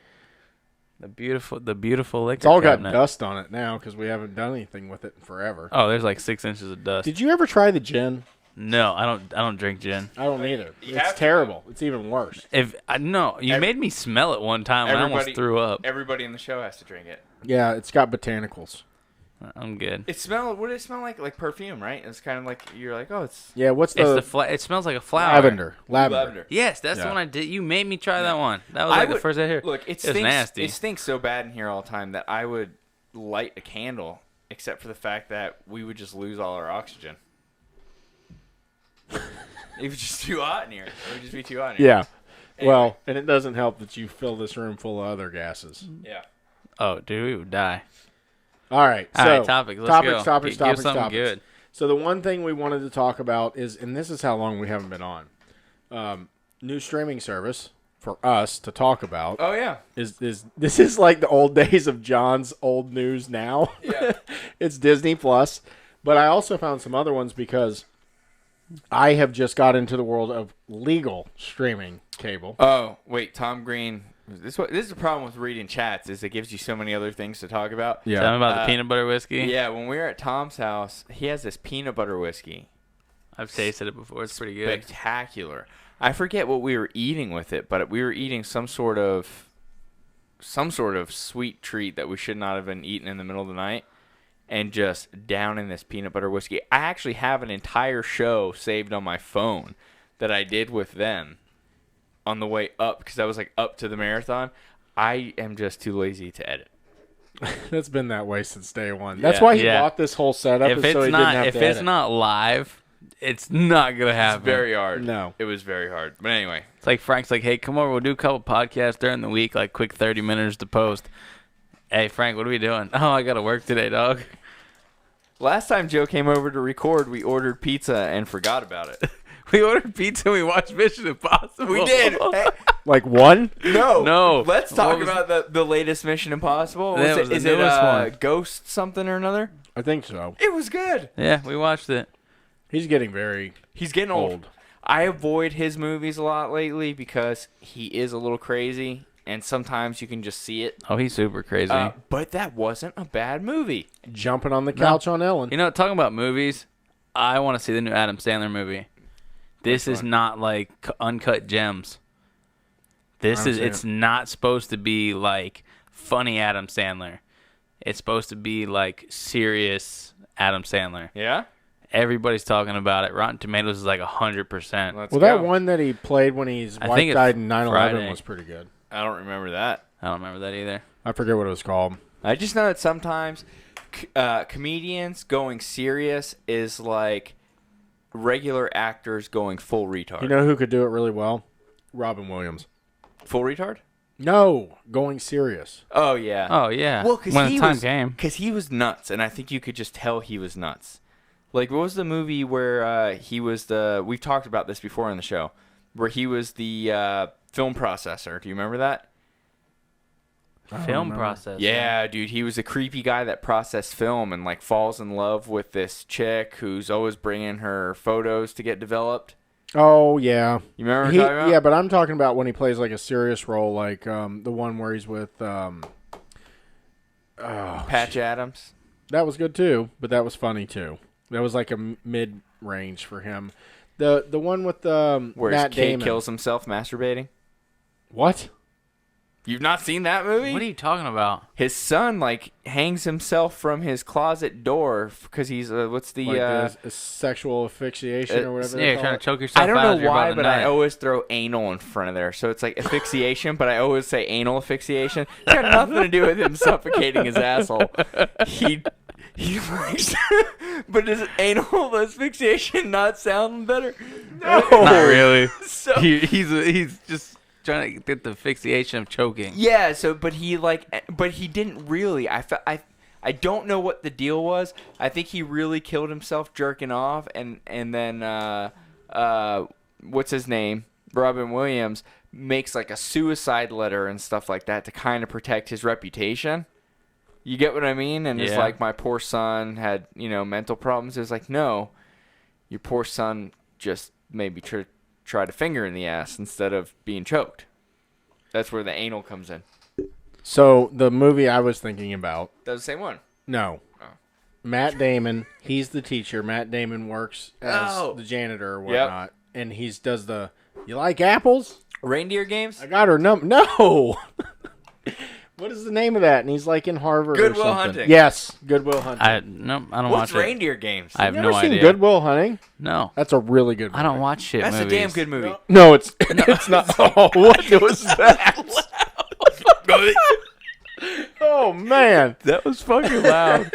The beautiful liquor It's all got cabinet. dust on it now because we haven't done anything with it in forever. Oh, there's like 6 inches of dust. Did you ever try the gin? No, I don't drink gin. I don't either. You have It's to. terrible. It's even worse. No, you made me smell it one time and I almost threw up. Everybody in the show has to drink it. Yeah, it's got botanicals. I'm good. What did it smell like? Like perfume, right? It's kind of like you're like, oh, it's Yeah, what's It's the it smells like a flower. lavender? lavender. Yes, that's the Yeah. one I did. You made me try that one. That was like the first I hear. Look, it was stinks. nasty. It stinks so bad in here all the time that I would light a candle, except for the fact that we would just lose all our oxygen. It was just too hot in here. It would just be too hot in here. Yeah. Anyway. Well, and it doesn't help that you fill this room full of other gases. Yeah. Oh, dude, we would die. All right. So, All right, topics. Let's go. topics. Give something good. So the one thing we wanted to talk about is, and this is how long we haven't been on, new streaming service for us to talk about Oh yeah. is this is like the old days of John's old news now. Yeah. It's Disney Plus, but I also found some other ones because I have just got into the world of legal streaming cable. Oh wait, Tom Green. This is the problem with reading chats is it gives you so many other things to talk about. Tell me about the peanut butter whiskey. Yeah, when we were at Tom's house, he has this peanut butter whiskey. I've tasted it before. It's pretty good. Spectacular. I forget what we were eating with it, but we were eating some sort of sweet treat that we should not have been eating in the middle of the night, and just down in this peanut butter whiskey. I actually have an entire show saved on my phone that I did with them on the way up because I was like up to the marathon. I am just too lazy to edit. That's been that way since day one. That's Yeah. why he Yeah. bought this whole setup, If is it's so he not didn't have if to it's edit. not live, it's not gonna happen. It's very hard. No. It was very hard. But anyway, It's like Frank's like, hey, come over. We'll do a couple podcasts during the week, like quick 30 minutes to post. Hey, Frank, what are we doing? Oh, I got to work today, dog. last time Joe came over to record, we ordered pizza and forgot about it. We ordered pizza and we watched Mission Impossible. We did. Hey, Like one? No. Let's talk What was- about the latest Mission Impossible. That was the Is it newest one. Ghost something or another? I think so. It was good. Yeah, we watched it. He's getting very He's getting old. old. I avoid his movies a lot lately because he is a little crazy, and sometimes you can just see it. Oh, he's super crazy. But that wasn't a bad movie. Jumping on the couch on Ellen. You know, talking about movies, I want to see the new Adam Sandler movie. This Which is one? not like Uncut Gems. It's not supposed to be like funny Adam Sandler. It's supposed to be like serious Adam Sandler. Yeah? Everybody's talking about it. Rotten Tomatoes is like 100%. Let's Well, go. that one that he played when his I wife think it's died in 9/11 Friday. was pretty good. I don't remember that. I don't remember that either. I forget what it was called. I just know that sometimes comedians going serious is like regular actors going full retard. You know who could do it really well? Robin Williams. Full retard? No, going serious. Oh, yeah. Oh, yeah. Well, because when he the time was, came. Because he was nuts, and I think you could just tell he was nuts. Like, what was the movie where he was the... We've talked about this before on the show. Where he was the film processor. Do you remember that? Film process. Yeah, dude. He was a creepy guy that processed film and, like, falls in love with this chick who's always bringing her photos to get developed. Oh, yeah. You remember what I'm talking about? Yeah, but I'm talking about when he plays like a serious role, like the one where he's with... Patch Adams. That was good, too, but that was funny, too. That was like a mid-range for him. The one with Where Matt his kid Damon. kills himself masturbating. What? You've not seen that movie? What are you talking about? His son, like, hangs himself from his closet door because he's, what's the, Like a sexual asphyxiation or whatever Yeah, they you're call trying it? to choke yourself I don't out know as you're about why, to but I nut. always throw anal in front of there. So it's like asphyxiation, but I always say anal asphyxiation. It's got nothing to do with him suffocating his asshole. He likes, but does anal asphyxiation not sound better? No. Not really. So, He's just trying to get the asphyxiation of choking. yeah, so but he didn't really. I don't know what the deal was. I think he really killed himself jerking off, and then what's his name? Robin Williams makes like a suicide letter and stuff like that to kind of protect his reputation. You get what I mean? And it's Yeah. like, my poor son had, mental problems. It's like, no, your poor son just maybe tried a finger in the ass instead of being choked. That's where the anal comes in. So the movie I was thinking about. That was the same one. No. Oh. Matt Damon. He's the teacher. Matt Damon works as the janitor or whatnot, and he does the. You like apples? Reindeer Games. I got her number. No. What is the name of that? And he's like in Harvard. Good or Will something. Hunting. Yes, Good Will Hunting. I don't What's watch it. Reindeer Games? I have You no ever seen idea. Good Will Hunting? No, That's a really good movie. I don't watch shit That's movies. a damn good movie. No, it's not. Oh, what was that? Oh man, That was fucking loud.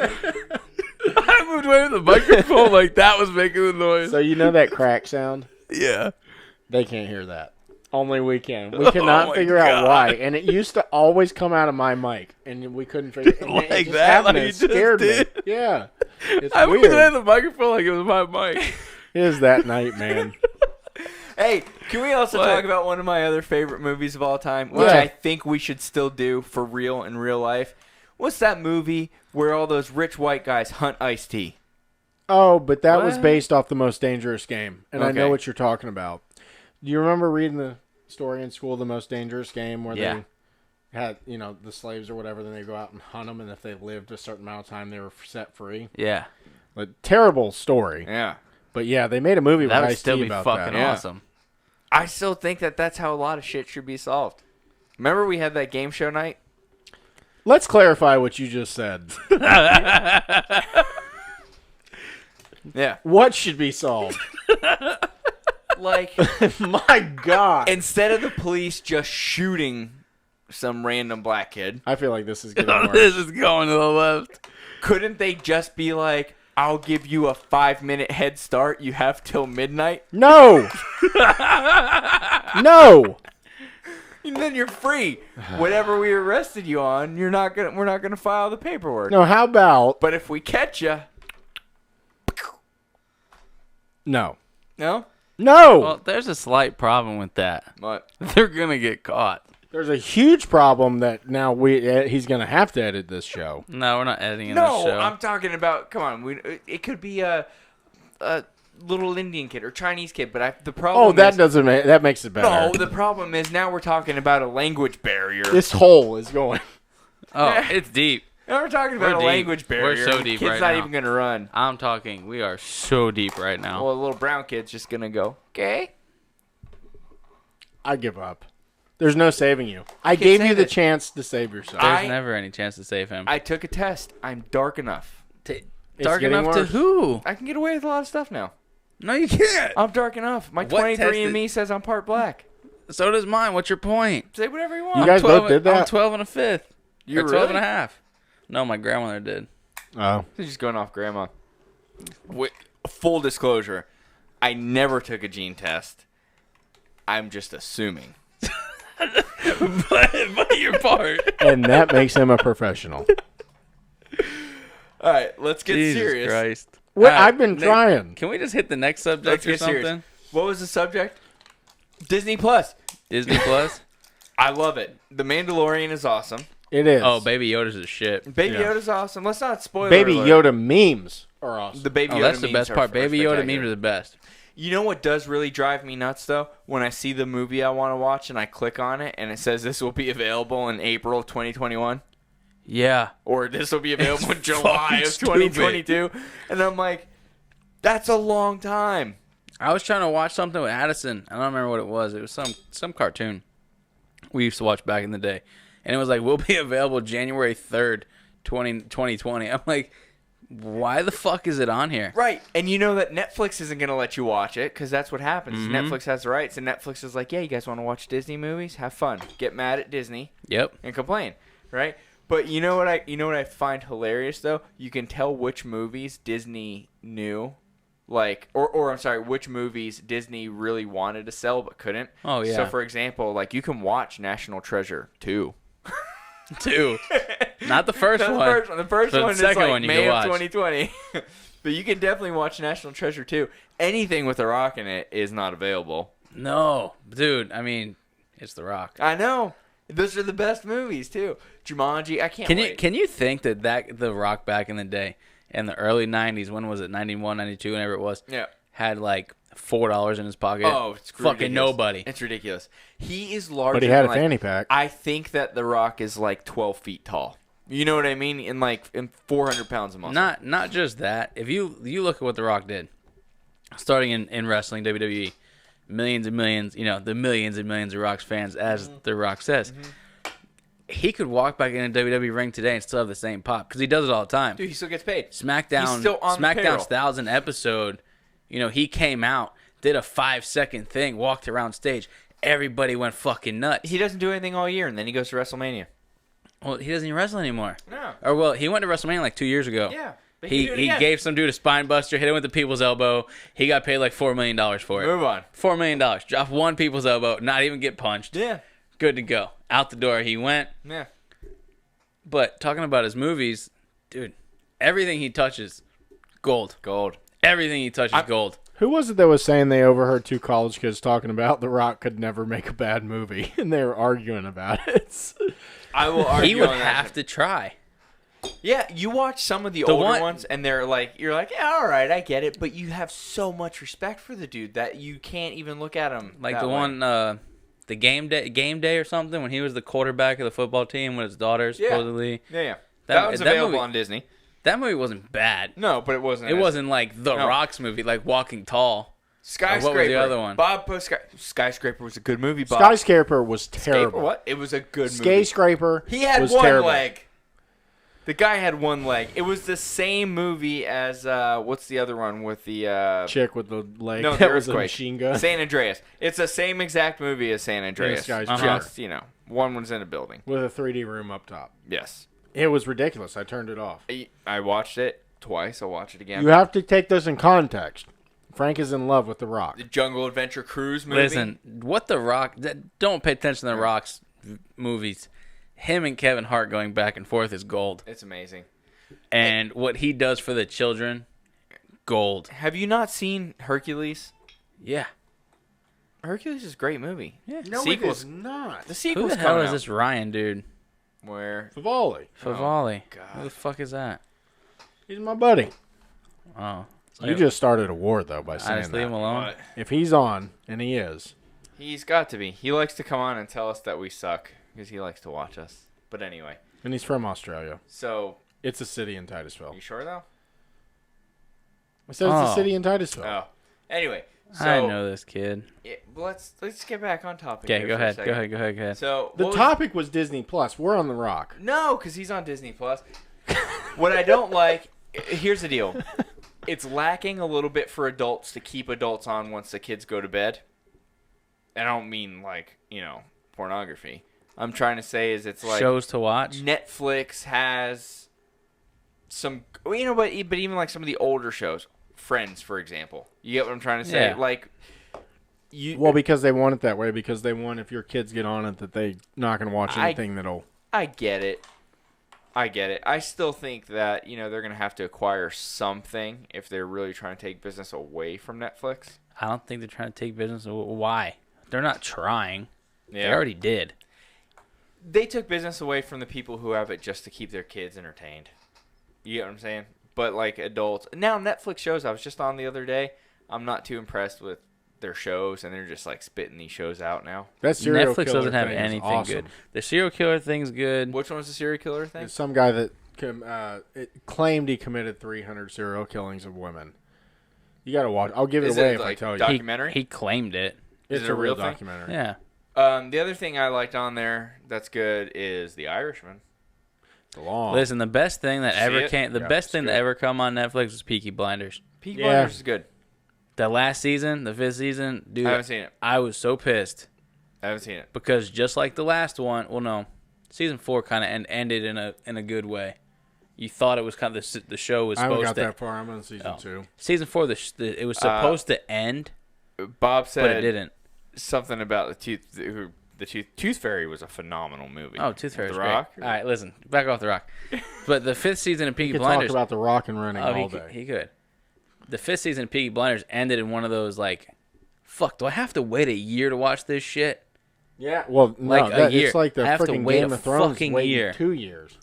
I moved away from the microphone like that was making the noise. so you know that crack sound? Yeah. They can't hear that. Only we can. We cannot my figure out God. why, and it used to always come out of my mic, and we couldn't figure. And Like it just that? happened, Like and you it just scared did? me. Yeah, it's I moved away weird. from the microphone like it was my mic. It is that night, man. Hey, can we also What? talk about one of my other favorite movies of all time, which Yeah. I think we should still do for real in real life? What's that movie where all those rich white guys hunt Ice-T? Oh, but that was What? based off The Most Dangerous Game, and I know Okay. what you're talking about. Do you remember reading the story in school, The Most Dangerous Game, where Yeah. they had, the slaves or whatever, then they go out and hunt them, and if they lived a certain amount of time, they were set free? Yeah. A terrible story. Yeah. But yeah, they made a movie That with would Ice-T still be about fucking that. Yeah. awesome. I still think that that's how a lot of shit should be solved. Remember we had that game show night? Let's clarify what you just said. Yeah. What should be solved? Like, My God. instead of the police just shooting some random black kid, I feel like this is getting This worse. is going to the left. couldn't they just be like, I'll give you a 5-minute head start. You have till midnight. No. No. And then you're free. Whatever we arrested you on, we're not gonna file the paperwork. No, how about But if we catch you, no. no. No. Well, there's a slight problem with that. What? They're going to get caught. There's a huge problem that now he's going to have to edit this show. No, we're not editing this No, show. I'm talking about. Come on, it could be a little Indian kid or Chinese kid, but the problem. Oh, that is, doesn't that makes it better. No, the problem is now we're talking about a language barrier. This hole is going. Oh, it's deep. Now we're talking about We're a deep. language barrier. We're so deep Kid's right not now. even gonna run. I'm talking. We are so deep right now. Well, a little brown kid's just gonna go. Okay. I give up. There's no saving you. I gave you the chance to save yourself. There's never any chance to save him. I took a test. I'm dark enough. Dark getting enough to worse. who? I can get away with a lot of stuff now. No, you can't. I'm dark enough. My What 23andMe says I'm part black. So does mine. What's your point? Say whatever you want. You guys 12 both did that? I'm 12 and a fifth. You Or 12 and really? a half. No, my grandmother did. Oh. He's just going off grandma. Full disclosure, I never took a gene test. I'm just assuming. but your part. And that makes him a professional. All right, let's get Jesus serious. Christ. Well, All right, I've been Nick, trying. Can we just hit the next Let's subject or get serious. something? What was the subject? Disney Plus. Disney Plus? I love it. The Mandalorian is awesome. It is. Oh, Baby Yoda's a shit. Baby Yeah. Yoda's awesome. Let's not spoil Baby alert. Yoda memes are awesome. The Baby Yoda Oh, that's the memes best are- part. are Baby Yoda spectacular. memes are the best. You know what does really drive me nuts though? When I see the movie I want to watch and I click on it and it says this will be available in April of 2021 Yeah. or this will be available in It's July of fucking 2022 and I'm like, that's a long time. I was trying to watch something with Addison. I don't remember what it was. It was some cartoon we used to watch back in the day. And it was like, will be available January 3rd, 2020. I'm like, why the fuck is it on here? Right. And you know that Netflix isn't going to let you watch it because that's what happens. Mhm. Netflix has the rights and Netflix is like, yeah, you guys want to watch Disney movies? Have fun. Get mad at Disney Yep. and complain, right? But you know what I find hilarious though? You can tell which movies Disney knew, like, or I'm sorry, which movies Disney really wanted to sell but couldn't. Oh, yeah. So for example, like you can watch National Treasure 2. Two. Not the first Not one. the first one. The first But the one is second like one you May can of watch. 2020. But you can definitely watch National Treasure 2. Anything with The Rock in it is not available. No. Dude, I mean, it's The Rock. I know. Those are the best movies too. Jumanji. I can't wait. Can you think that The Rock back in the day, in the early 90s, when was it, 91, 92, whenever it was, Yeah. had like $4 in his pocket. Oh, it's fucking ridiculous. Nobody. It's ridiculous. He is larger. But he had than, a like, fanny pack. I think that The Rock is like 12 feet tall. You know what I mean? In 400 pounds of muscle. Not just that. If you look at what The Rock did, starting in wrestling, WWE, millions and millions, the millions and millions of Rock's fans, as The Rock says, he could walk back in a WWE ring today and still have the same pop because he does it all the time. Dude, he still gets paid. SmackDown, He's still on the payroll. SmackDown's 1,000 episode, he came out, did a 5-second thing, walked around stage. Everybody went fucking nuts. He doesn't do anything all year, and then he goes to WrestleMania. Well, he doesn't even wrestle anymore. No. Or, well, he went to WrestleMania like 2 years ago. Yeah. But He gave some dude a spine buster, hit him with the people's elbow. He got paid like $4 million for it. Move on. $4 million. Drop one people's elbow, not even get punched. Yeah. Good to go. Out the door he went. Yeah. But talking about his movies, dude, everything he touches, gold. Gold. Everything he touches, gold. Who was it that was saying they overheard two college kids talking about The Rock could never make a bad movie, and they were arguing about it? I will argue He would on that. have to try. Yeah, you watch some of the The older one- ones, and you're like, yeah, all right, I get it, but you have so much respect for the dude that you can't even look at him Like that the way. one, the game day or something, when he was the quarterback of the football team with his daughter, supposedly. Yeah. That- That was that available movie- on Disney. That movie wasn't bad. No, but it wasn't. It wasn't like The No. Rock's movie, like Walking Tall. Skyscraper. What was the other one? Bob Post. Skyscraper was a good movie. Bob. Skyscraper was terrible. What? It was a good movie. Skyscraper He had was one terrible. leg. The guy had one leg. It was the same movie as what's the other one with the Chick with the leg no, the that was a earthquake. machine gun. San Andreas. It's the same exact movie as San Andreas. Skyscraper. Just one was in a building. With a 3D room up top. Yes. It was ridiculous. I turned it off. I watched it twice. I'll watch it again. You have to take this in context. Frank is in love with The Rock. The Jungle Adventure Cruise movie. Listen, what The Rock... Don't pay attention to The Rock's movies. Him and Kevin Hart going back and forth is gold. It's amazing. And what he does for the children, gold. Have you not seen Hercules? Yeah. Hercules is a great movie. Yeah. No, Sequels. it is not. The Who sequel's the hell coming is out. this Ryan dude? Where? Favali. Favali. God. Who the fuck is that? He's my buddy. Oh. You just started a war, though, by I saying just leave him that. alone. If he's on, and he is, He's got to be. He likes to come on and tell us that we suck because he likes to watch us. But anyway, and he's from Australia. so It's a city in Titusville. you sure though? I said it's a Oh. city in Titusville. Oh, anyway. So I know this kid. let's get back on topic. Okay, here go for a ahead. second. Go ahead. So The what was- topic was Disney Plus. We're on The Rock. No, because he's on Disney Plus. What I don't like. Here's the deal. It's lacking a little bit for adults to keep adults on once the kids go to bed. I don't mean pornography. I'm trying to say is it's like Shows to watch. Netflix has some, but even like some of the older shows, Friends, for example. You get what I'm trying to say? Yeah. Like, Well, because they want it that way. Because they want, if your kids get on it, that they're not going to watch I- anything that'll. I get it. I still think that, they're going to have to acquire something if they're really trying to take business away from Netflix. I don't think they're trying to take business. Why? They're not trying. They already did. They took business away from the people who have it just to keep their kids entertained. You get what I'm saying? But like adults. Now Netflix shows, I was just on the other day. I'm not too impressed with their shows, and they're just like spitting these shows out now. That serial Netflix killer doesn't have thing is anything awesome. good. The serial killer thing's good. Which one was the serial killer thing? There's some guy that it claimed he committed 300 serial killings of women. You got to watch. I'll give it Is away it if I like tell you. documentary? He claimed it. It's is it a a real real thing? documentary. Yeah. The other thing I liked on there that's good is The Irishman. It's long. Listen, the best thing that Did you ever see it? came, the Yeah, best it's thing that good. ever come on Netflix was Peaky Blinders. Peaky Yeah. Blinders is good. The last season, the 5th season, dude, I haven't seen it. I was so pissed I haven't seen it. because just like the last one, well, no, season 4 kind of ended in a good way. You thought it was kind of the show was I haven't supposed got to. that far. I'm on season Oh. 2. Season 4, it was supposed to end, Bob but it said didn't. something about the Tooth Fairy was a phenomenal movie. Oh, Tooth Fairy's The great. Rock? All right, listen, back off The Rock. But the 5th season of You Peaky could Blinders. talk about The Rock and running Oh, all he day. could. The 5th season of Peaky Blinders ended in one of those like, fuck, do I have to wait a year to watch this shit? Yeah. Well, no, Like a year. it's like the I have to freaking wait Game a of Thrones fucking waiting year. 2 years.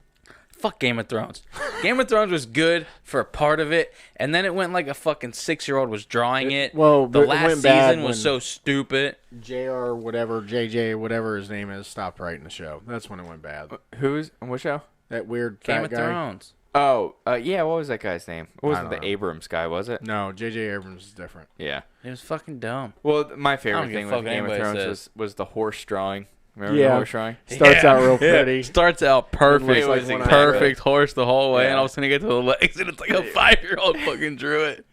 fuck Game of Thrones. Game of Thrones was good for a part of it, and then it went like a fucking 6-year-old was drawing it. Well, the it last went bad season was when- so stupid. JR, whatever, JJ, whatever his name is, stopped writing the show. That's when it went bad. Who's what show? That weird Game fat of guy. Thrones. Oh, yeah. What was that guy's name? It wasn't don't the know. Abrams guy, was it? No, JJ Abrams is different. Yeah. It was fucking dumb. Well, my I favorite don't give thing a with fuck Game of anybody Thrones says. was the horse drawing. Remember the Yeah. horse drawing? Starts out real pretty. Starts out perfect. Looks like like one Perfect horse the whole way, Yeah. and all of a sudden you get to the legs, and it's like a 5-year-old fucking drew it.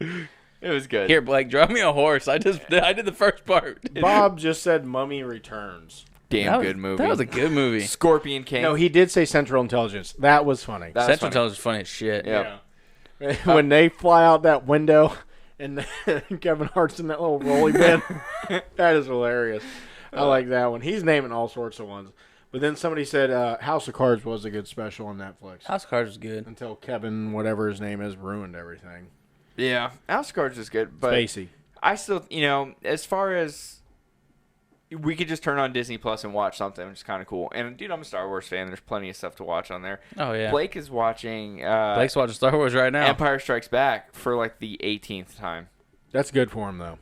It was good. Here, Blake, draw me a horse. I did the first part. Bob just said Mummy Returns. Damn That was- good movie. That was a good movie. Scorpion King. No, he did say Central Intelligence. That was funny. That was Central funny. Intelligence is funny as shit. Yeah. When they fly out that window and Kevin Hart's in that little rolly bin. That is hilarious. I like that one. He's naming all sorts of ones. But then somebody said House of Cards was a good special on Netflix. House of Cards was good. Until Kevin, whatever his name is, ruined everything. Yeah. House of Cards is good, but Spacey. I still, as far as we could just turn on Disney Plus and watch something, which is kind of cool. And dude, I'm a Star Wars fan. There's plenty of stuff to watch on there. Oh yeah. Blake is watching Blake's watching Star Wars right now. Empire Strikes Back for like the 18th time. That's good for him, though.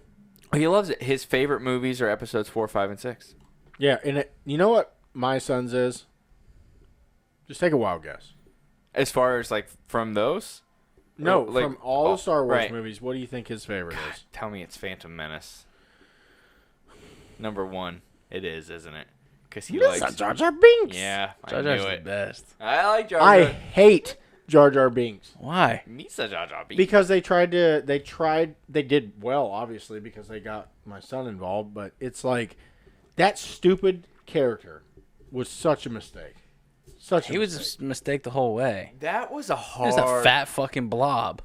He loves it. His favorite movies are episodes 4, 5, and 6. Yeah, and you know what my son's is? Just take a wild guess. As far as like from those, No, like, from all the Star Wars right. movies, what do you think his favorite is? tell me it's Phantom Menace. Number 1, it is, isn't it? Because he likes. Jar Jar Binks. Yeah, Jar I Jar's knew the it. best. I like Jar I Jar. hate Jar Jar Binks Why? Misa Jar Jar Binks. because they did well, obviously, because they got my son involved. But it's like that stupid character was such a mistake. Such a He mistake. was a mistake the whole way. That was a He hard. was a fat fucking blob.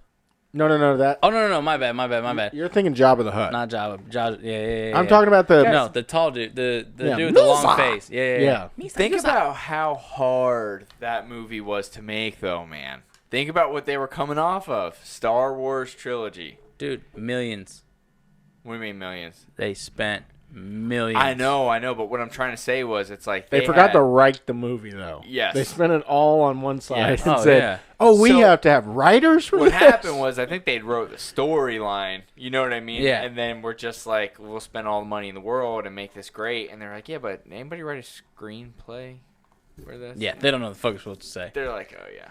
No. That Oh no, my bad. you're thinking Jabba the Hutt. Not Jabba. Yeah. I'm talking about the No, the tall dude, the Yeah. dude with the long Misa. face. Yeah. Think about how hard that movie was to make, though, man. Think about what they were coming off of. Star Wars trilogy. Dude, millions. What do you mean millions? They spent millions. I know, but what I'm trying to say was it's like They forgot had- to write the movie though. Yes. They spent it all on one side Yes. and Oh, said, yeah. "Oh, we So- have to have writers for What this." happened was I think they wrote the storyline. You know what I mean? Yeah. And then we're just like, we'll spend all the money in the world and make this great. And they're like, yeah, but anybody write a screenplay for this? Yeah, they don't know what the fuck you're supposed to say. They're like, oh yeah.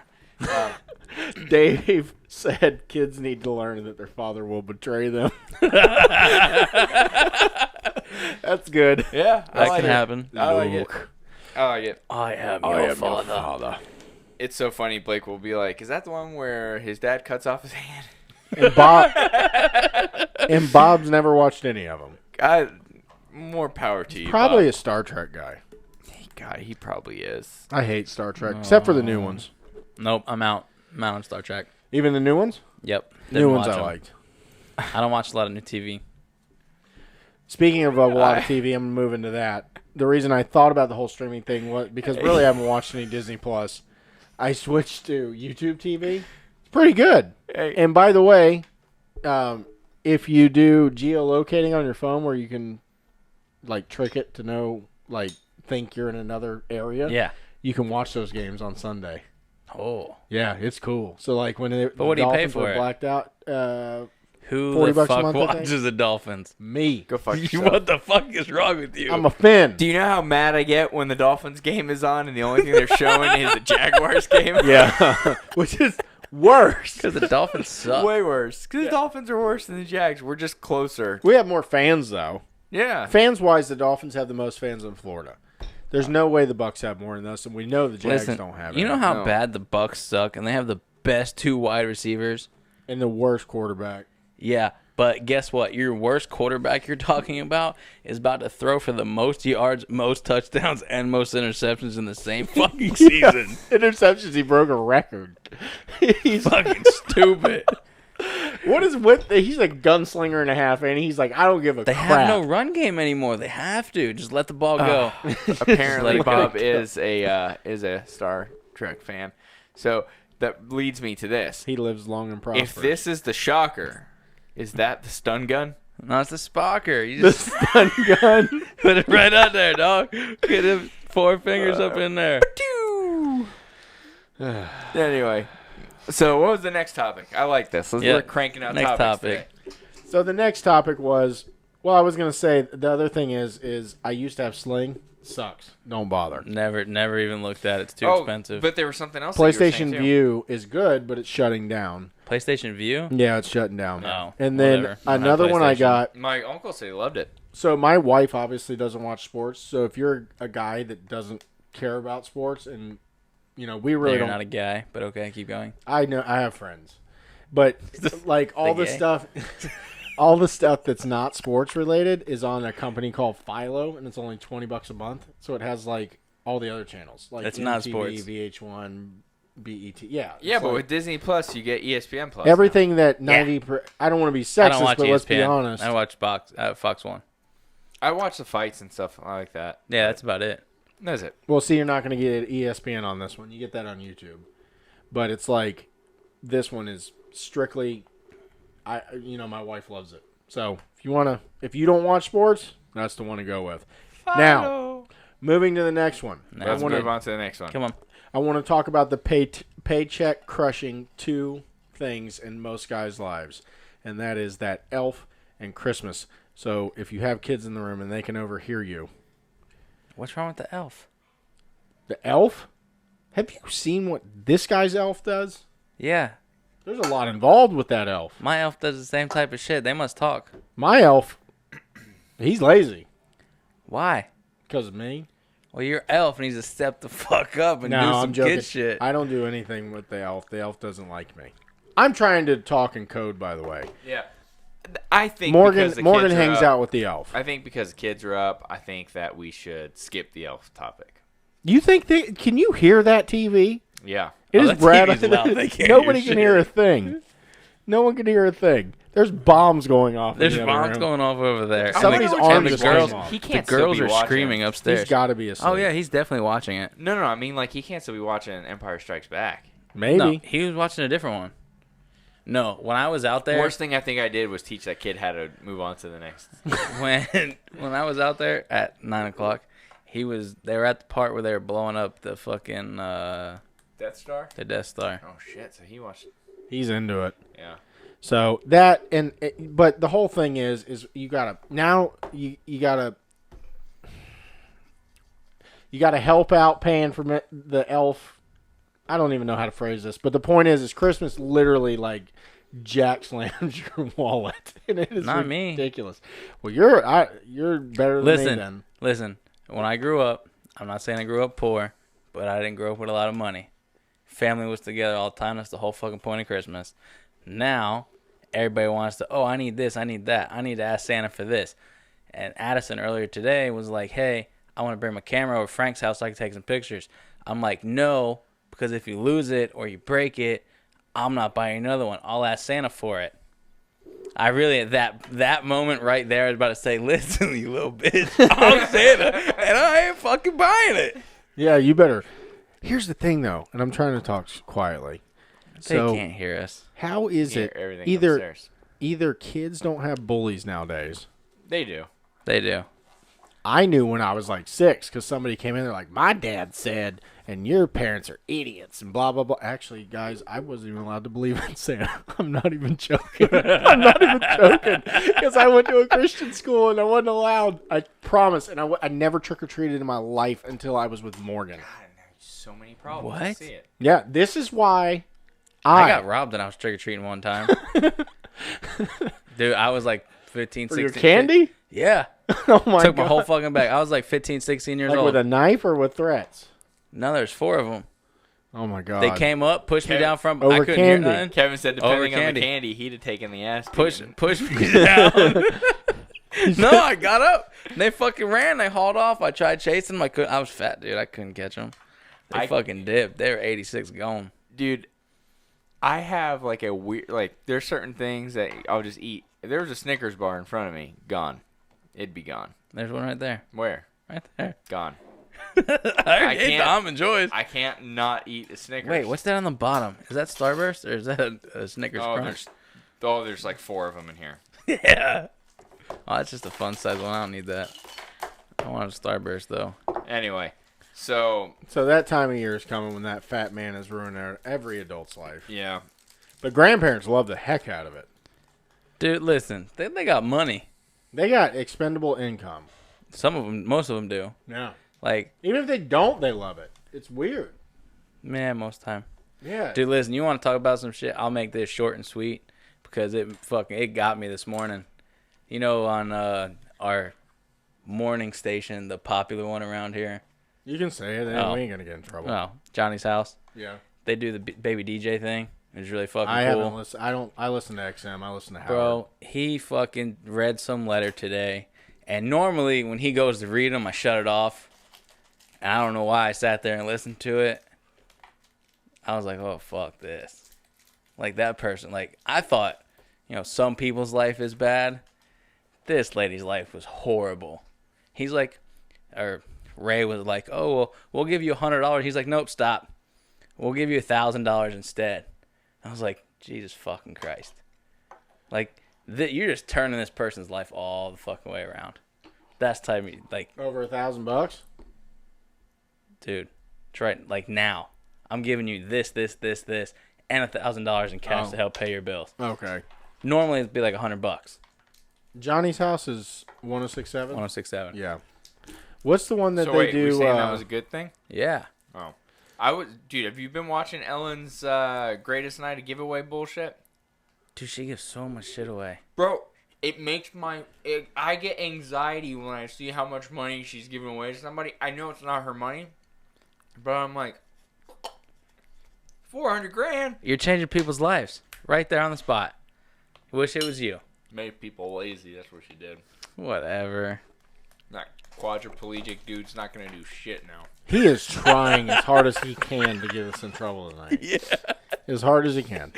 Dave said kids need to learn that their father will betray them. That's good. Yeah, That can happen. I like it. I like it. I am I your am father. your father. It's so funny. Blake will be like, "Is that the one where his dad cuts off his hand?" And Bob's never watched any of them. More power to you. Probably Bob. a Star Trek guy. God, he probably is. I hate Star Trek, except for the new ones. Nope, I'm out. I'm out on Star Trek. Even the new ones? Yep. New didn't ones watch I 'em. liked. I don't watch a lot of new TV. Speaking of a lot of TV, I'm moving to that. The reason I thought about the whole streaming thing was because really I haven't watched any Disney Plus. I switched to YouTube TV. It's pretty good. Hey. And by the way, if you do geolocating on your phone where you can like trick it to know, like think you're in another area, Yeah. you can watch those games on Sunday. Oh. Yeah, it's cool. So like when the what do you pay Dolphins for were it? blacked out, Who $40 the a fuck month, I think. watches the Dolphins? me. Go fuck You, yourself. what the fuck is wrong with you? I'm a Finn. Do you know how mad I get when the Dolphins game is on and the only thing they're showing is the Jaguars game? Yeah, which is worse. Because the Dolphins suck. Way worse. Because the Dolphins are worse than the Jags. We're just closer. We have more fans though. Yeah. Fans wise, the Dolphins have the most fans in Florida. There's no way the Bucks have more than us, and we know the Jags Listen, don't have you it. know how No. bad the Bucks suck, and they have the best 2 wide receivers. And the worst quarterback. Yeah, but guess what? Your worst quarterback you're talking about is about to throw for the most yards, most touchdowns, and most interceptions in the same fucking season. Interceptions, he broke a record. He's Fucking stupid. what is with? He's a gunslinger and a half, and he's like, I don't give a They crap. have no run game anymore. They have to just let the ball go. Apparently, Like, Bob is a Star Trek fan. So that leads me to this. He lives long and prosperous. If this is the shocker, is that the stun gun? No, it's the Spocker. You the just stun gun. put it right out there, dog. Get him 4 fingers up in there. Anyway, so what was the next topic? I like this. We're cranking out next topics topic. today. So the next topic was, well, I was gonna say the other thing is I used to have Sling. Sucks. Don't bother. Never even looked at it. It's too expensive. But there was something else. that you were saying, PlayStation too. View is good, but it's shutting down. PlayStation View? Yeah, it's shutting down. No. And then Whatever. I don't have another one I PlayStation. got. My uncle said he loved it. So my wife obviously doesn't watch sports. So if you're a guy that doesn't care about sports, and we really You're don't. not a guy, but okay, keep going. I know I have friends, but like all the gay. stuff, all the stuff that's not sports related is on a company called Philo, and it's only $20 a month. So it has like all the other channels, like That's MTV, not sports. VH1, BET. Yeah, Yeah, it's but like with Disney Plus, you get ESPN Plus. everything that 90. I don't want to be I don't sexist, watch but ESPN. let's be honest. I watch Fox 1. I watch the fights and stuff. I like that. Yeah, that's about it. That's it. Well, see, you're not going to get ESPN on this one. You get that on YouTube, but it's like this one is strictly. My wife loves it. So if you don't watch sports, that's the one to go with. Now, moving to the next one. Let's move on to the next one. Come on. I want to talk about the paycheck crushing two things in most guys' lives, and that is that Elf and Christmas. So if you have kids in the room and they can overhear you, What's wrong with the elf? the Elf. Have you seen what this guy's Elf does? Yeah. There's a lot involved with that Elf. My elf does the same type of shit. They must talk. My Elf, he's lazy Why? because of me. Well, your elf needs to step the fuck up and do some I'm joking. kid shit. I don't do anything with the Elf. The Elf doesn't like me. I'm trying to talk in code, by the way. Yeah. I think Morgan because the kids are hangs up, out with the Elf. I think because the kids are up, I think that we should skip the elf topic. You think can you hear that TV? Yeah. It Oh, is that Brad. TV's loud. They can't Nobody hear can hear a shit. thing. No one can hear a thing. There's bombs going off. There's in the other bombs room. going off over there. Somebody's and arm the just girls, came off. He the can't still girls be are watching screaming it. upstairs. He's got to be asleep. Oh yeah, he's definitely watching it. No, I mean, like, he can't still be watching Empire Strikes Back. Maybe. No, he was watching a different one. No, when I was out there, Worst thing I think I did was teach that kid how to move on to the next. when I was out there at 9:00, they were at the part where they were blowing up the fucking Death Star? the Death Star. Oh, shit. So he watched it. He's into it. Yeah. So that but the whole thing is you gotta help out paying for the Elf. I don't even know how to phrase this, but the point is Christmas literally like jack slams your wallet, and it is Not me. ridiculous. Well, you're better than me then. Listen. When I grew up, I'm not saying I grew up poor, but I didn't grow up with a lot of money. Family was together all the time. That's the whole fucking point of Christmas. Now, everybody wants to, I need this, I need that. I need to ask Santa for this. And Addison earlier today was like, hey, I want to bring my camera over to Frank's house so I can take some pictures. I'm like, no, because if you lose it or you break it, I'm not buying another one. I'll ask Santa for it. I really, at that moment right there, I was about to say, listen, you little bitch, I'm Santa, and I ain't fucking buying it. Yeah, you better. Here's the thing, though, and I'm trying to talk quietly. They So can't hear us. how is it Everything either upstairs. kids don't have bullies nowadays? They do. They do. I knew when I was like 6 because somebody came in there like, my dad said, and your parents are idiots and blah, blah, blah. Actually, guys, I wasn't even allowed to believe in Santa. I'm not even joking. I'm not even joking because I went to a Christian school and I wasn't allowed. I promise. And I never trick-or-treated in my life until I was with Morgan. God, so many problems. What? I see it. Yeah, this is why I got robbed and I was trick-or-treating one time. Dude, I was like 15, for 16. your candy? Yeah. Oh, my Took God. my whole fucking bag. I was like 15, 16 years Like old. with a knife or with threats? No, there's 4 of them. Oh, my God. They came up, pushed me Kev- down from. over I couldn't hear candy. nothing. Kevin said depending on candy. the candy, he'd have taken the ass. Push beating. me down. No, I got up. They fucking ran. They hauled off. I tried chasing them. I was fat, dude. I couldn't catch them. They fucking dipped. They were 86 gone. Dude, I have like a weird, like, there's certain things that I'll just eat. If there was a Snickers bar in front of me, gone. It'd be gone. There's one right there. Where? Right there. Gone. I ate can't- the almond joys. I can't not eat a Snickers. Wait, what's that on the bottom? Is that Starburst or is that a Snickers Oh, Crunch? there's like 4 of them in here. Yeah. Oh, that's just a fun size one. I don't need that. I want a Starburst though. Anyway, So that time of year is coming when that fat man is ruining every adult's life. yeah. But grandparents love the heck out of it. Dude, listen, they got money. They got expendable income. Some of them, most of them do. Yeah. Like, Even if they don't, they love it. It's weird. man, most time. Yeah. Dude, listen, you want to talk about some shit? I'll make this short and sweet because it got me this morning. You know, on our morning station, the popular one around here. You can say it, and Oh. we ain't gonna get in trouble. Oh, Johnny's house. Yeah. They do the baby DJ thing. It's really fucking I cool. haven't listened. I listen to XM. I listen to Howard. Bro, he fucking read some letter today, and normally when he goes to read them, I shut it off. And I don't know why I sat there and listened to it. I was like, oh, fuck this. Like, that person, like, I thought, you know, some people's life is bad. This lady's life was horrible. He's like, or Ray was like, oh, well, we'll give you $100. He's like, nope, stop. We'll give you $1,000 instead. I was like, Jesus fucking Christ. Like, you're just turning this person's life all the fucking way around. That's type of, like, Over $1,000. dude, try like now. I'm giving you this, and $1,000 in cash to help pay your bills. Okay. Normally it'd be like $100. Johnny's house is 106.7. 106.7. Yeah. What's the one that So they wait, do? we saying that was a good thing? Yeah. Oh, dude. Have you been watching Ellen's Greatest Night of Giveaway bullshit? Dude, she gives so much shit away. Bro, it makes I get anxiety when I see how much money she's giving away to somebody. I know it's not her money, but I'm like, 400 grand. You're changing people's lives right there on the spot. Wish it was you. Made people lazy. That's what she did. Whatever. That quadriplegic dude's not gonna do shit now. He is trying as hard as he can to get us in trouble tonight. Yeah. As hard as he can.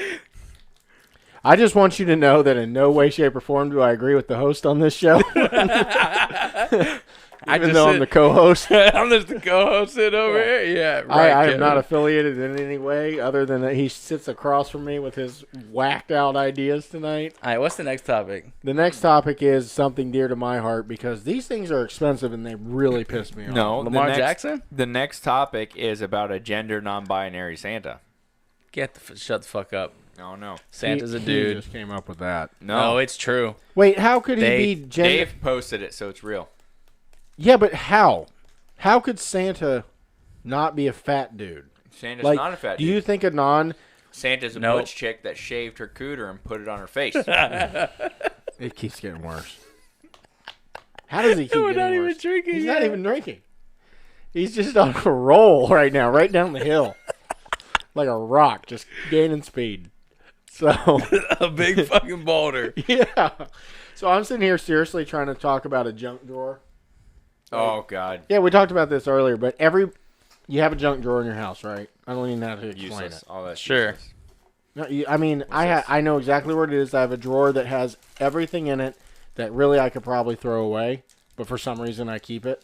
I just want you to know that in no way, shape, or form do I agree with the host on this show. Even though I'm the co-host. I'm just the co-host sitting over here. Yeah, right. I am Kevin. not affiliated in any way other than that he sits across from me with his whacked out ideas tonight. All right, what's the next topic? The next topic is something dear to my heart because these things are expensive and they really piss me off. No, Lamar Jackson? The next topic is about a gender non-binary Santa. Shut the fuck up. Oh no, Santa's a He dude. just came up with that. No, it's true. Wait, how could They- he be gender? Dave posted it, so it's real. Yeah, but how? How could Santa not be a fat dude? Santa's Like, not a fat do dude. you think a non? Santa's a No. butch chick that shaved her cooter and put it on her face. It keeps getting worse. How does he keep We're getting not even worse? drinking He's yet. not even drinking. He's just on a roll right now, right down the hill, like a rock, just gaining speed. So A big fucking boulder. yeah. So I'm sitting here seriously trying to talk about a junk drawer. Oh God, Yeah, we talked about this earlier, but you have a junk drawer in your house, right? I don't even know how to explain useless. it. All that. Sure. Useless. No, I mean, I know exactly what it is. I have a drawer that has everything in it that really I could probably throw away, but for some reason I keep it.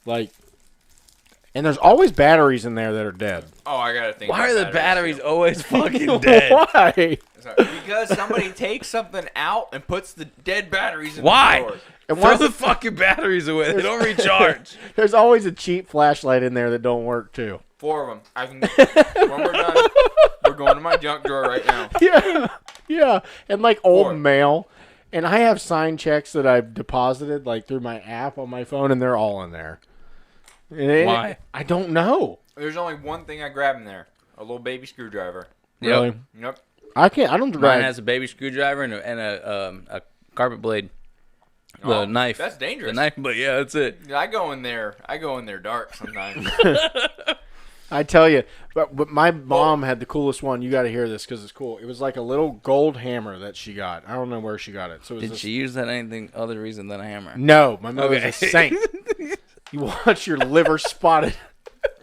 Like, and there's always batteries in there that are dead. Oh, I gotta think. Why about are the batteries too. always fucking dead? Why? Because somebody takes something out and puts the dead batteries in Why? the drawer. And Throw why the fucking batteries away. They don't recharge. There's always a cheap flashlight in there that don't work too. 4 of them. I can. When we're done, we're going to my junk drawer right now. Yeah, yeah, and like old 4. mail. And I have signed checks that I've deposited like through my app on my phone, and they're all in there. Why? I don't know. There's only one thing I grab in there: a little baby screwdriver. Really? Yep. I can't. I don't Mine drive. has a baby screwdriver and a carpet blade. The Oh, knife. That's dangerous. The knife, but yeah, that's it. I go in there dark sometimes. I tell you, but my mom had the coolest one. You got to hear this because it's cool. It was like a little gold hammer that she got. I don't know where she got it. So it was Did this- she use that anything other reason than a hammer? No, my mother's Okay. a saint. You want your liver spotted?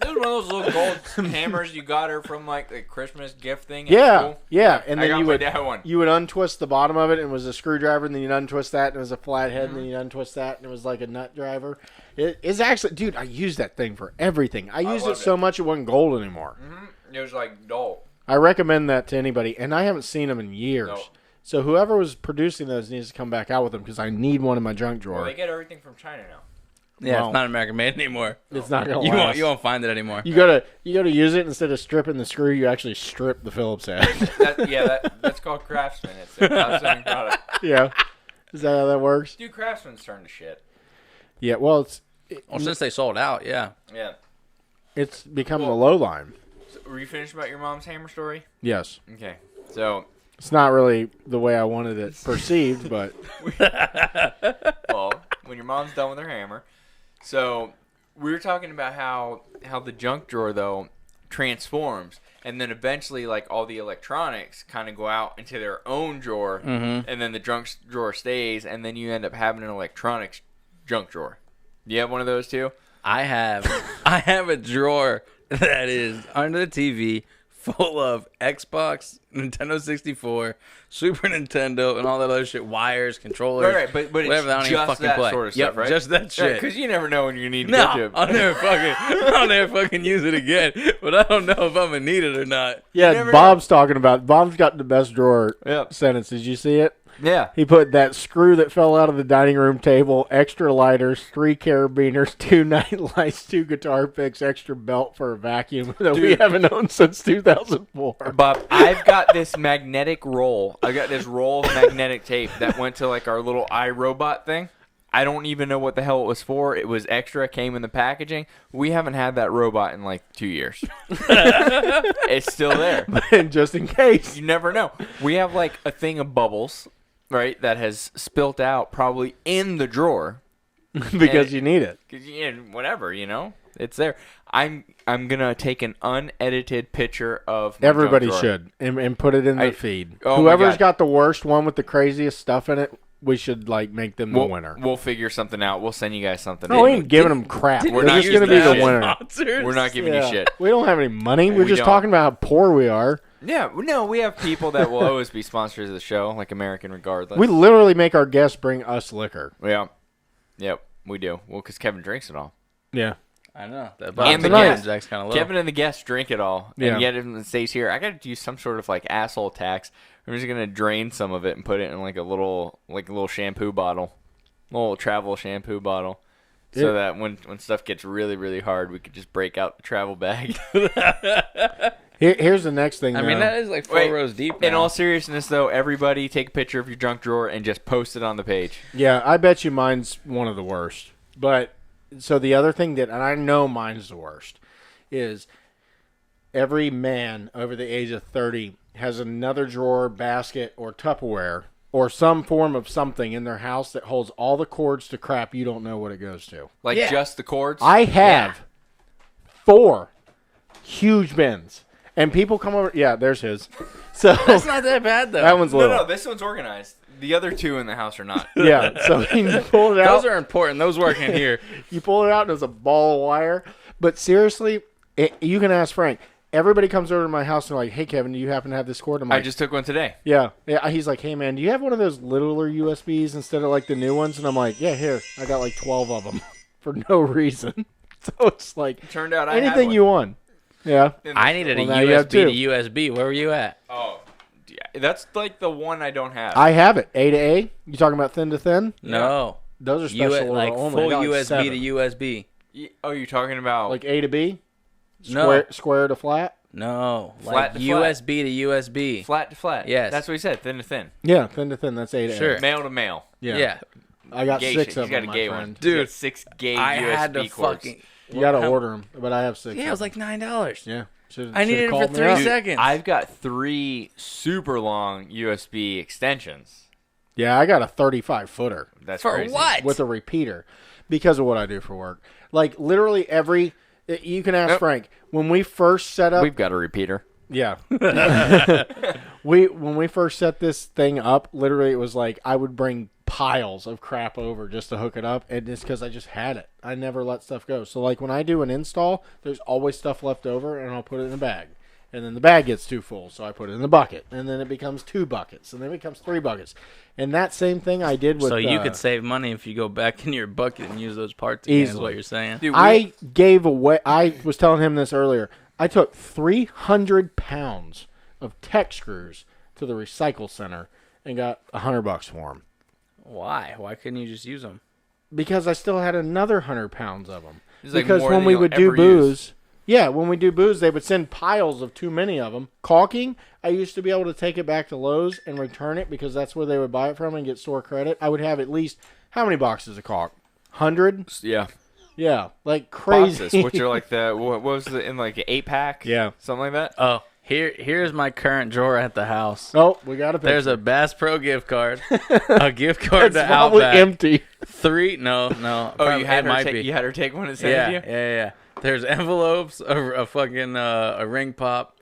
It was one of those little gold hammers you got her from like the Christmas gift thing. at Yeah, school. yeah. And I then got you my would dad one. you would untwist the bottom of it, and it was a screwdriver, and then you'd untwist that, and it was a flathead, and then you'd untwist that, and it was like a nut driver. It's actually, dude, I use that thing for everything. I used it love so it. much it wasn't gold anymore. It was like dull. I recommend that to anybody, and I haven't seen them in years. No. So whoever was producing those needs to come back out with them because I need one in my junk drawer. Well, they get everything from China now. Yeah, Well, it's not American made anymore. It's not gonna You last. won't find it anymore. You gotta use it instead of stripping the screw. You actually strip the Phillips head. That's called Craftsman. It's a outstanding product. Yeah, is that how that works? Dude, Craftsman's turned to shit. Yeah. Well, Well, since they sold out, yeah. Yeah. it's become a low line. So, were you finished about your mom's hammer story? Yes, Okay. So, it's not really the way I wanted it perceived, but well, when your mom's done with her hammer. So, we were talking about how the junk drawer, though, transforms. And then eventually, like, all the electronics kind of go out into their own drawer. Mm-hmm. And then the junk drawer stays. And then you end up having an electronics junk drawer. Do you have one of those, too? I have a drawer that is under the TV full of Xbox, Nintendo 64, Super Nintendo, and all that other shit. Wires, controllers, Right, but whatever. it's I don't even just fucking that play. sort of Yep, stuff, right? just that shit. Because you never know when you need to get to No, it. I'll never fucking use it again. But I don't know if I'm gonna need it or not. yeah, never Bob's talking about. Bob's got the best drawer Yep. sentence. Did you see it? Yeah. He put that screw that fell out of the dining room table, extra lighters, 3 carabiners, 2 night lights, 2 guitar picks, extra belt for a vacuum that we Dude. haven't owned since 2004. Bob, I've got this magnetic roll. I got this roll of magnetic tape that went to like our little iRobot thing. I don't even know what the hell it was for. It was extra, came in the packaging. We haven't had that robot in like 2 years. It's still there. Just in case. You never know. We have like a thing of bubbles, right, that has spilt out probably in the drawer. Because you need it. 'Cause, whatever, it's there. I'm gonna take an unedited picture of my Everybody junk drawer. should. And put it in the I- feed. oh my Whoever's God. got the worst one with the craziest stuff in it, we should like make them the We'll, winner. we'll figure something out. We'll send you guys something. No, we ain't giving them crap. We're They're not just going to be using the that winner. Sponsors? We're not giving you Yeah. shit. We don't have any money. We're We just don't. talking about how poor we are. Yeah, no, we have people that will always be sponsors of the show, like American Regardless. We literally make our guests bring us liquor. Yeah. Yep, we do. Well, because Kevin drinks it all. Yeah. I know. That And bottom the line guest. Jack's kind of low. Kevin and the guests drink it all, Yeah. and yet it stays here. I got to do some sort of like asshole tax. I'm just gonna drain some of it and put it in like a little shampoo bottle, little travel shampoo bottle, so Yeah. that when stuff gets really really hard, we could just break out the travel bag. Here's the next thing. I mean, though. that is like 4 Wait, rows deep now. In all seriousness, though, everybody take a picture of your junk drawer and just post it on the page. Yeah, I bet you mine's one of the worst. But so the other thing that, and I know mine's the worst, is every man over the age of 30 has another drawer, basket, or Tupperware, or some form of something in their house that holds all the cords to crap you don't know what it goes to. Like Yeah. just the cords. I have 4 huge bins. And people come over. Yeah, there's his. So That's not that bad, though. that one's no, little. no, this one's organized. The other two in the house are not. Yeah, so you pull it out. Those are important. Those work in here. You pull it out and it's a ball of wire. But seriously, you can ask Frank. Everybody comes over to my house and they're like, "Hey, Kevin, do you happen to have this cord?" I'm I like, just took one today. yeah. He's like, "Hey, man, do you have one of those littler USBs instead of like the new ones?" And I'm like, "Yeah, here. I got like 12 of them for no reason." So it's like Turned out I had anything one. you want. Yeah. I needed Well, a now you have USB to 2. USB. Where were you at? Oh, yeah, that's like the one I don't have. I have it. A to A. You talking about thin to thin? No. Those are special like order only. full I got, like, USB 7. to USB. Oh, you're talking about Like A to B? No. Square to flat? No. Flat Like to flat. USB to USB. flat to flat. Yes. That's what he said. Thin to thin. Yeah, thin to thin. That's A to Sure. A. Male to male. Yeah. I got Gay 6 shit. of He's got them, a my gay friend. one. Dude, He's got 6 gay I USB had to cords. fucking. You got to How- order them, but I have 6. Yeah, it was like $9. Yeah. I needed it for 3 seconds. I've got 3 super long USB extensions. Yeah, I got a 35 footer That's For crazy. what? with a repeater because of what I do for work. Like literally you can ask Yep. Frank when we first set up. We've got a repeater. Yeah. When we first set this thing up, literally it was like I would bring piles of crap over just to hook it up, and it's because I just had it. I never let stuff go. So like when I do an install, there's always stuff left over, and I'll put it in a bag. And then the bag gets too full, so I put it in the bucket. And then it becomes 2 buckets, and then it becomes 3 buckets. And that same thing I did with So you could save money if you go back in your bucket and use those parts again, is Easily. what you're saying. Dude, I gave away. I was telling him this earlier. I took 300 pounds of tech screws to the recycle center and got $100 for them Why? Why couldn't you just use them? because I still had another 100 pounds of them. It's like Because more when than we you'll would do ever booze, use. when we do booze, they would send piles of too many of them. Caulking, I used to be able to take it back to Lowe's and return it because that's where they would buy it from and get store credit. I would have at least, how many boxes of caulk? 100? Yeah. Yeah, like crazy. Boxes, which are like what was it in like an 8-pack? Yeah. Something like that. Oh, here's my current drawer at the house. Oh, we got a picture. There's a Bass Pro gift card, a gift card It's to probably Outback. empty. 3, no. Oh, probably- you had it her might take be. you had her take one and send Yeah, it to you? yeah. There's envelopes, a fucking a ring pop,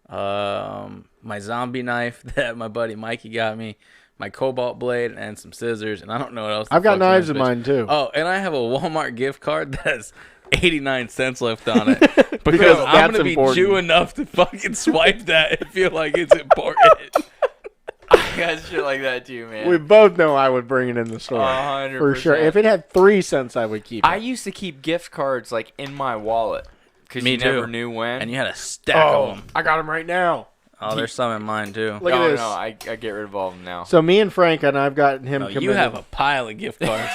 my zombie knife that my buddy Mikey got me, my cobalt blade, and some scissors, and I don't know what else. the I've got fuck's knives this in bitch. mine too. Oh, and I have a Walmart gift card that's 89 cents left on it because Because I'm that's gonna be important. Jew enough to fucking swipe that and feel like it's important. I got shit like that too, man. We both know I would bring it in the store. 100%. For sure. If it had 3 cents, I would keep it. I used to keep gift cards like in my wallet because Me you too. never knew when. And you had a stack of them. I got them right now. Oh, there's some in mine too. Look at oh this. no, I get rid of all of them now. So me and Frank and I've gotten him No, committed. you have a pile of gift cards.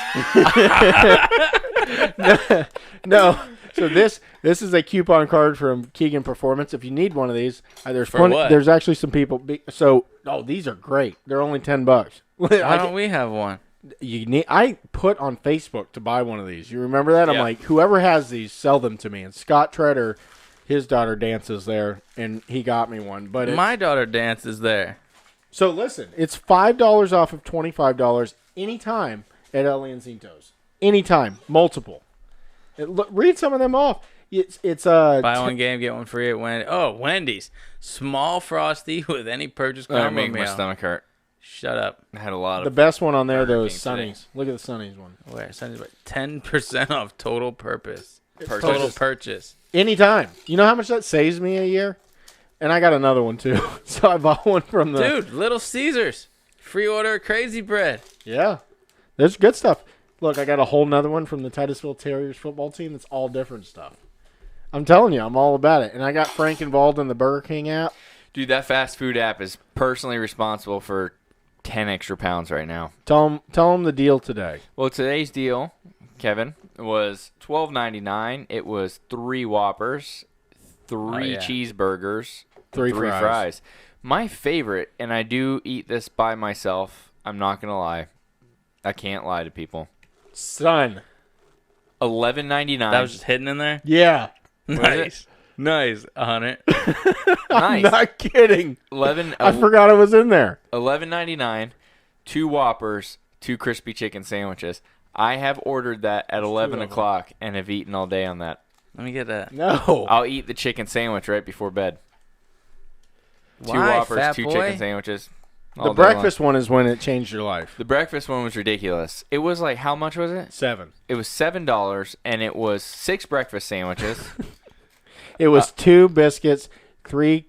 No. So this is a coupon card from Keegan Performance. If you need one of these, there's For what? There's actually some people. These are great. They're only $10. Why don't we have one? I put on Facebook to buy one of these. You remember that? I'm Yeah. like, whoever has these, sell them to me. And Scott Treader, his daughter dances there, and he got me one. But My daughter dances there. so listen, it's $5 off of $25 anytime at El Leoncitos. Anytime, multiple. Read some of them off. It's Buy one game, get one free at Wendy's. Oh, Wendy's. Small Frosty with any purchase That combo make my meal. stomach hurt. Shut up. I had a lot the of. best one on there though Burger is King Sonny's. Look at the Sonny's one. Where? 10% off total purpose. Purchase. Total purchase. Anytime. You know how much that saves me a year? And I got another one too. So I bought one from the Dude, Little Caesars. Free order of Crazy Bread. Yeah. There's good stuff. Look, I got a whole nother one from the Titusville Terriers football team that's all different stuff. I'm telling you, I'm all about it. And I got Frank involved in the Burger King app. Dude, that fast food app is personally responsible for 10 extra pounds right now. Tell him the deal today. Well, today's deal, Kevin, was $12.99. It was 3 Whoppers, 3 yeah. cheeseburgers, Three 3 fries. fries. My favorite, and I do eat this by myself, I'm not going to lie. I can't lie to people. Son. $11.99. That was just hidden in there? Yeah. Nice. Nice. 100. I'm nice. not kidding. 11 I forgot it was in there. $11.99, 2 Whoppers, 2 crispy chicken sandwiches. I have ordered that at 11 o'clock and have eaten all day on that. Let me get that. No. I'll eat the chicken sandwich right before bed. 2 Why, Whoppers, fat 2 boy? chicken sandwiches. The all day long. breakfast one is when it changed your life. The breakfast one was ridiculous. It was like, how much was it? 7. It was $7, and it was 6 breakfast sandwiches. It was 2 biscuits, 3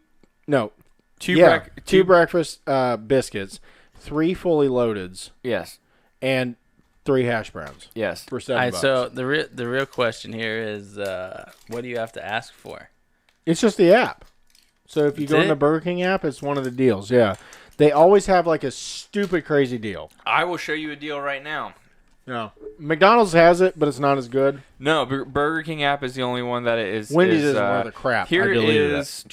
no, 2 breakfast biscuits, 3 fully loadeds, Yes, and 3 hash browns yes. for $7. All right, so the real question here is, what do you have to ask for? It's just the app. So if you That's go in the it? Burger King app, it's one of the deals. Yeah, they always have like a stupid crazy deal. I will show you a deal right now. No, McDonald's has it, but it's not as good. No, Burger King app is the only one that it is. Wendy's is is one of the crap. Here I it deleted is.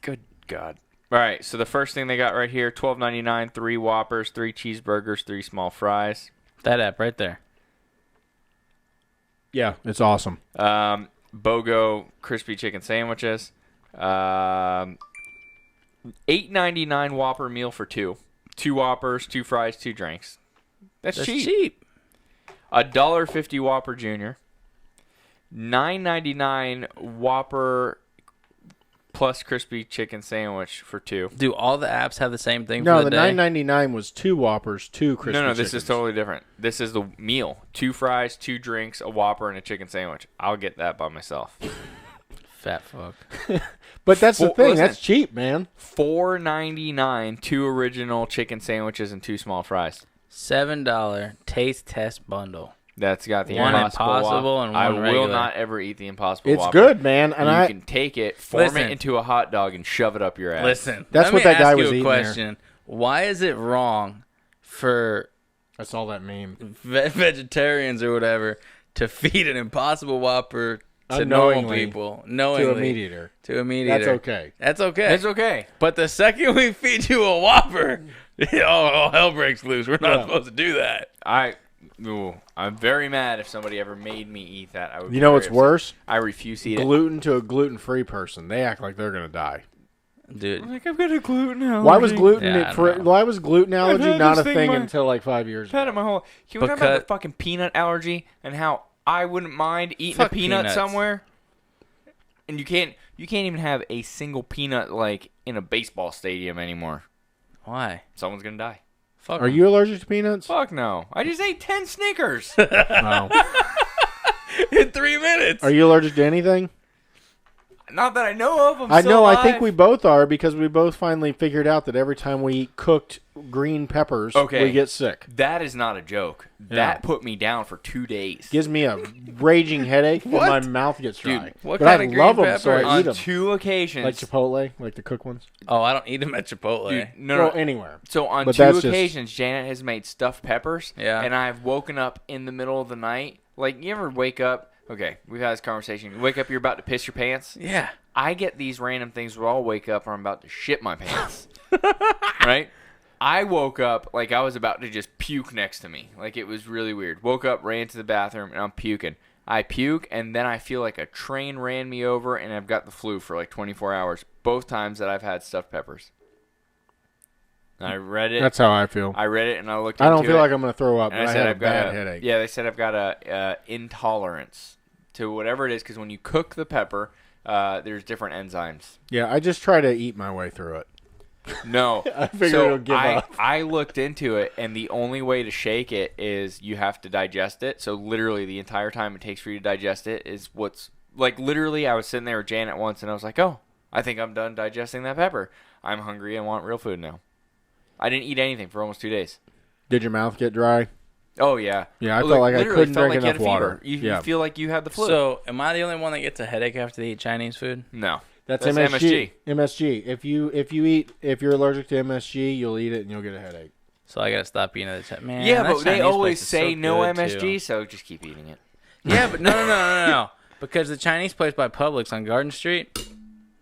Good God. All right, so the first thing they got right here, $12.99, 3 Whoppers, 3 cheeseburgers, 3 small fries. That app right there. Yeah, it's awesome. BOGO crispy chicken sandwiches. $8.99 Whopper meal for 2. 2 Whoppers, 2 fries, 2 drinks. That's cheap. $1.50 Whopper Junior. $9.99 Whopper plus crispy chicken sandwich for 2. Do all the apps have the same thing No, for the the day? $9.99 was 2 Whoppers, 2 crispy No, this chickens. is totally different. This is the meal. 2 fries, 2 drinks, a Whopper, and a chicken sandwich. I'll get that by myself. Fat fuck. But that's the thing. Listen. That's cheap, man. $4.99, 2 original chicken sandwiches and 2 small fries. $7 taste test bundle. That's got the One Impossible Impossible Whopper. and I one will regular. not ever eat the Impossible It's Whopper. good, man. And you I can take it, form Listen. it into a hot dog, and shove it up your ass. Listen, That's let what me that guy ask was you a eating there. question. Why is it wrong for I saw that meme. vegetarians or whatever to feed an Impossible Whopper to Unknowingly normal people, knowingly To a meat eater. To a meat That's eater. okay. That's okay. It's okay. But the second we feed you a Whopper, all hell breaks loose. We're not supposed to do that. I'm very mad if somebody ever made me eat that. I would. You know what's worse? I refuse to eat it. Gluten to a gluten-free person. They act like they're gonna die. Dude, Like I've got a gluten allergy. Why was gluten Yeah, I don't know. why was gluten allergy had not a this thing thing until like 5 years I've had ago? it my whole. Can we talk about the fucking peanut allergy and how I wouldn't mind eating Fuck a peanut peanuts. somewhere? And you can't even have a single peanut like in a baseball stadium anymore. why? Someone's gonna die. Fuck. Are you allergic to peanuts? Fuck no! I just ate 10 Snickers. No. in 3 minutes? Are you allergic to anything? Not that I know of. I know. I think alive. we both are because we both finally figured out that every time we eat cooked green peppers, we get sick. That is not a joke. That put me down for 2 days. Gives me a raging headache and What? my mouth gets dry. Dude, what but kind I of love green them, so I pepper? eat On them. 2 occasions. Like Chipotle, like the cooked ones. Oh, I don't eat them at Chipotle. Dude, no, Well, no. anywhere. So on But 2 that's just- occasions, Janet has made stuffed peppers. Yeah. And I've woken up in the middle of the night. Like, you ever wake up? Okay, we've had this conversation. You wake up, you're about to piss your pants. Yeah. I get these random things where I'll wake up or I'm about to shit my pants. Right? I woke up like I was about to just puke next to me. Like, it was really weird. Woke up, ran to the bathroom, and I'm puking. I puke, and then I feel like a train ran me over, and I've got the flu for like 24 hours. Both times that I've had stuffed peppers. I read it. That's how I feel. I read it, and I looked I into don't feel it, like I'm going to throw up, and but I I said had a I've got bad a headache. Yeah, they said I've got a intolerance to whatever it is, because when you cook the pepper, there's different enzymes. Yeah, I just try to eat my way through it. No. I figured So it'll give up. I looked into it, and the only way to shake it is you have to digest it. So literally the entire time it takes for you to digest it is what's like literally I was sitting there with Janet once, and I was like, oh, I think I'm done digesting that pepper. I'm hungry and want real food now. I didn't eat anything for almost 2 days. Did your mouth get dry? Oh, yeah. Yeah, I felt like I literally couldn't felt drink like you had enough a fever. water. You Yeah. feel like you had the flu. So, am I the only one that gets a headache after they eat Chinese food? No. That's That's MSG. MSG. If you're allergic to MSG, you'll eat it and you'll get a headache. So I gotta stop eating it. Man, Yeah, that but they Chinese always place is say so no good, MSG, too. so just keep eating it. Yeah, but no. Because the Chinese place by Publix on Garden Street,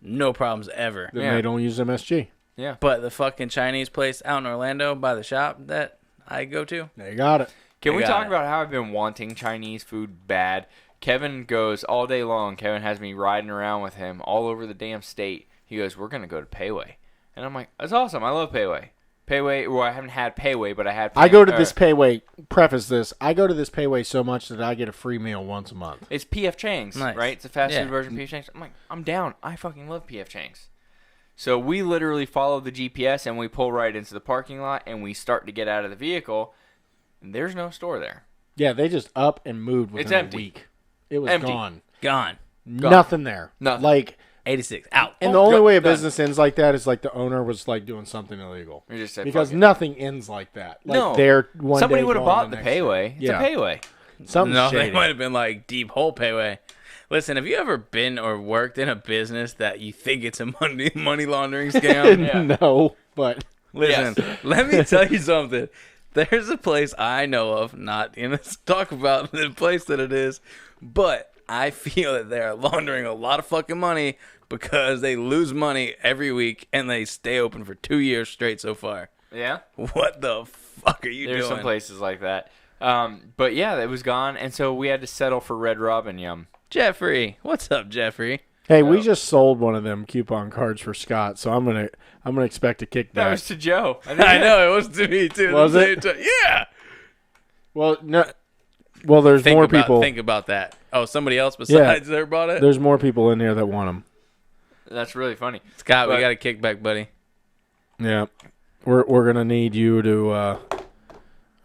no problems ever. Then Yeah. they don't use MSG. Yeah. But the fucking Chinese place out in Orlando by the shop that I go to, They got it. Can I we got talk it. about how I've been wanting Chinese food bad? Kevin goes all day long. Kevin has me riding around with him all over the damn state. He goes, we're going to go to Pei Wei. And I'm like, that's awesome. I love Pei Wei. Pei Wei, well, I haven't had Pei Wei, but I had I go to this Pei Wei. Preface this. I go to this Pei Wei so much that I get a free meal once a month. It's P.F. Chang's, Nice. right? It's a fast Yeah. food version of P.F. Chang's. I'm like, I'm down. I fucking love P.F. Chang's. So we literally follow the GPS, and we pull right into the parking lot, and we start to get out of the vehicle, and there's no store there. Yeah, they just up and moved It's within a empty. week. It was Empty. gone. gone. Nothing there. Nothing. Like, 86 out. and Oh, the only go- way a done. business ends like that is like the owner was like doing something illegal. We just said, Because fuck it. nothing ends like that. Like No. they're one Somebody day would have gone bought the next Pei day. Wei. It's Yeah. a Pei Wei. Something No, shady. they might have been like deep hole payway. Listen, have you ever been or worked in a business that you think it's a money laundering scam? Yeah. No, but Listen, let me tell you something. There's a place I know of, not in to talk about the place that it is, but I feel that they're laundering a lot of fucking money because they lose money every week and they stay open for 2 years straight so far. Yeah. What the fuck are you There's doing? some places like that. But yeah, it was gone, and so we had to settle for Red Robin Yum. Jeffrey, what's up, Jeffrey? hey, we just sold one of them coupon cards for Scott, so I'm gonna expect a kickback. That was to Joe. I know, it was to me too. at Was the it? same time. Yeah. Well, no. Well, there's more people. Think about that. Oh, somebody else besides her bought it? There's more people in there that want them. That's really funny. Scott, we But- got a kickback, buddy. Yeah, we're gonna need you to. I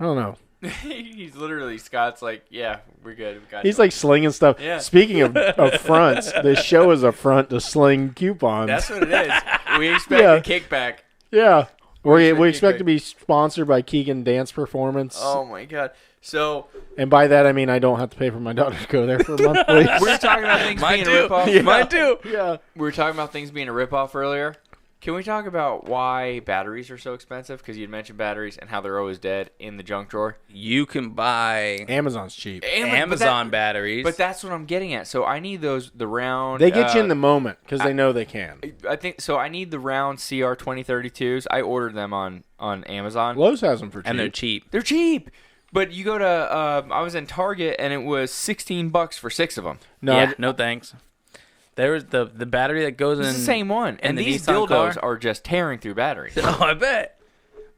don't know. He's literally Scott's like, yeah, we're good. We got He's you. like slinging stuff. Yeah. Speaking of fronts, this show is a front to sling coupons. That's what it is. We expect Yeah. a kickback. Yeah. We expect expect kickback. to be sponsored by Keegan Dance Performance. Oh my god. So And by that, I mean I don't have to pay for my daughter to go there for a month, please. we were talking about things Mine being a too. ripoff. Yeah. Mine too. Yeah. We were talking about things being a ripoff earlier. Can we talk about why batteries are so expensive? Because you'd mentioned batteries and how they're always dead in the junk drawer. You can buy Amazon's cheap. Amazon batteries. But that's what I'm getting at. So I need the round. They get you in the moment because they know they can. I think so. I need the round CR 2032s. I ordered them on Amazon. Lowe's has them for cheap. and they're cheap. They're cheap. But you go to I was in Target and it was $16 for 6 of them. No, no thanks. There was the battery that goes in. It's the same one, and the these Nissan dildos car. are just tearing through batteries. Oh, I bet.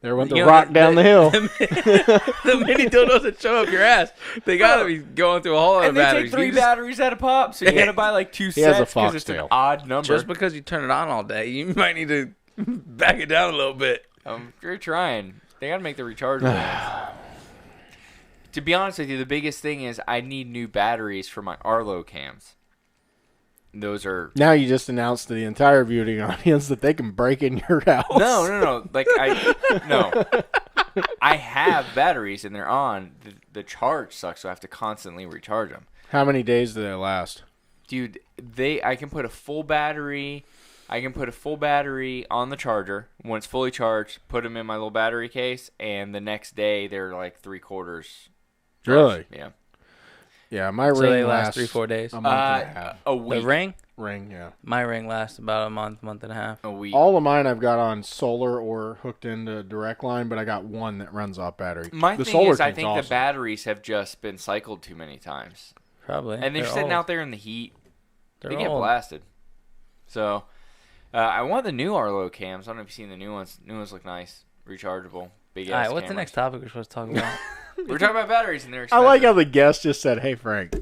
There went the You know, rock down the hill. The mini dildos that show up your ass. They gotta be going through a whole lot And of they batteries. take 3 You just- batteries at a pop, so you gotta buy like 2 He has a sets because it's an foxtail. odd number. Just because you turn it on all day, you might need to back it down a little bit. You're trying. They gotta make the rechargeable ones. To be honest with you, the biggest thing is I need new batteries for my Arlo cams. Those are Now you just announced to the entire viewing audience that they can break in your house. no. Like I have batteries and they're on. The charge sucks, so I have to constantly recharge them. How many days do they last? Dude, I can put a full battery. I can put a full battery on the charger. When it's fully charged, put them in my little battery case, and the next day they're like 3/4. Really? Yeah. Yeah, my So ring they last lasts 3-4 days. a month and a half. A The week. ring? Ring, yeah. My ring lasts about a month and a half. A week. All of mine I've got on solar or hooked into direct line, but I got one that runs off battery. My the thing solar is, I thing's think awesome. the batteries have just been cycled too many times, Probably. and they're sitting out there in the heat. They're They get old. blasted. So, I want the new Arlo cams. I don't know if you've seen the new ones. New ones look nice, rechargeable, big ass. All right, what's the next topic we're supposed to talk about? We're talking about batteries, and they're I expensive. like how the guest just said, "Hey Frank,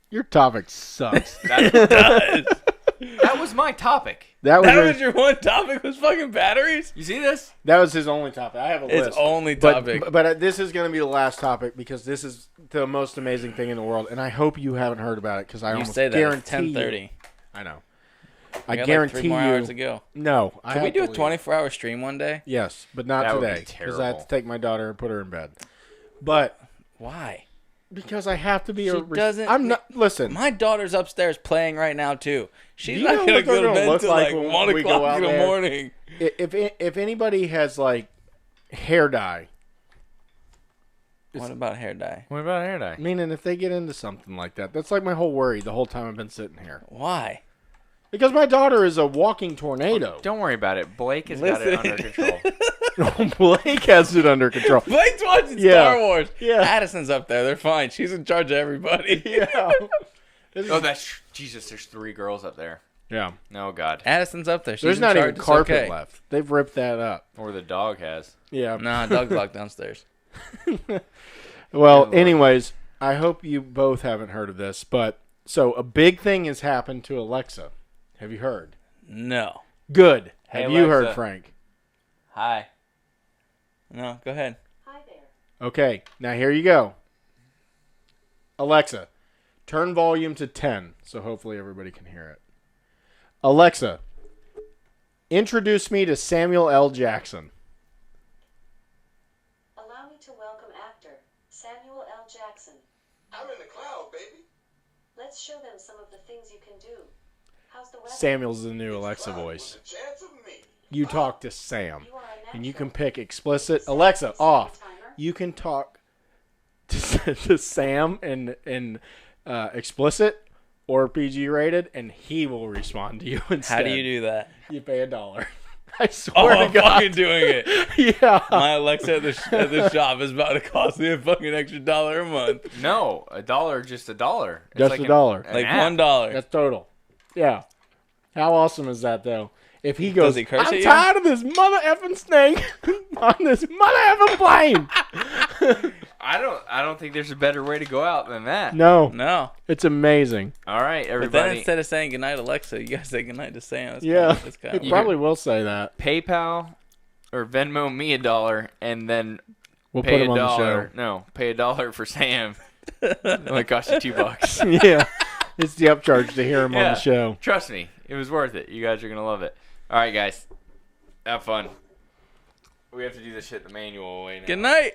your topic sucks." That was my topic. That was, That his, was your one topic was fucking batteries? You see this? that was his only topic. I have a It's list. only But, topic. but this is going to be the last topic because this is the most amazing thing in the world, and I hope you haven't heard about it because I You almost say that guarantee at you- 10:30. I know. I I got guarantee like 3 more you. hours to go. No, Can we do a 24-hour stream one day? Yes, but not That would be today because I have to terrible. take my daughter and put her in bed. But Why? because I have to be She doesn't- I'm not. Listen. My daughter's upstairs playing right now too. She's Do you not know gonna what they're go to gonna bed look till like like when 1 we go o'clock out in the there? morning. If anybody has like hair dye, What about hair dye? What about hair dye? meaning if they get into something like that, that's like my whole worry the whole time I've been sitting here. Why? Because my daughter is a walking tornado. Don't worry about it. Blake has got it under control. Blake has it under control. Blake's watching Yeah. Star Wars. Yeah. Addison's up there. They're fine. She's in charge of everybody. Yeah. Oh, that's Jesus. There's 3 girls up there. Yeah. No God. Addison's up there. She's There's in not charge. even It's carpet okay. left. They've ripped that up. Or the dog has. Yeah. Nah, Doug's locked downstairs. Well, Lord. anyways, I hope you both haven't heard of this, but so a big thing has happened to Alexa. Have you heard? No. Good. Hey, Have you heard, Alexa. Frank? Hi. No, go ahead. Hi there. Okay, now here you go. Alexa, turn volume to 10, so hopefully everybody can hear it. Alexa, introduce me to Samuel L. Jackson. Allow me to welcome actor Samuel L. Jackson. I'm in the cloud, baby. Let's show them some of the things you can do. How's the weather? Samuel's the new Alexa Cloud voice. with a chance of me. You talk to Sam, You are a and you natural. can pick explicit. Alexa, off. Timer. You can talk to Sam in explicit or PG rated, and he will respond to you instead. How do you do that? You pay $1. I Oh, swear to I'm God. fucking doing it. Yeah. My Alexa at the shop is about to cost me a fucking extra $1 a month. No, $1, just $1. It's Just like $1. an Like app. $1. That's total. Yeah. How awesome is that, though? If he goes, he curse I'm at you? tired of this mother effing snake on this mother effing plane. I don't think there's a better way to go out than that. No, No. it's amazing. All right, But then everybody. instead of saying goodnight, Alexa, you guys say goodnight to Sam. That's Yeah. That's kind of It probably will say that. PayPal or Venmo me $1 and then We'll pay put him on the $1. No, pay $1 for Sam. It only cost you $2. show. Yeah. It's the upcharge to hear him on Yeah. the show. Trust me, it was worth it. You guys are gonna love it. All right, guys, have fun. We have to do this shit the manual way now. Good night.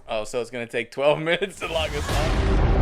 Oh, so it's going to take 12 minutes to log us off?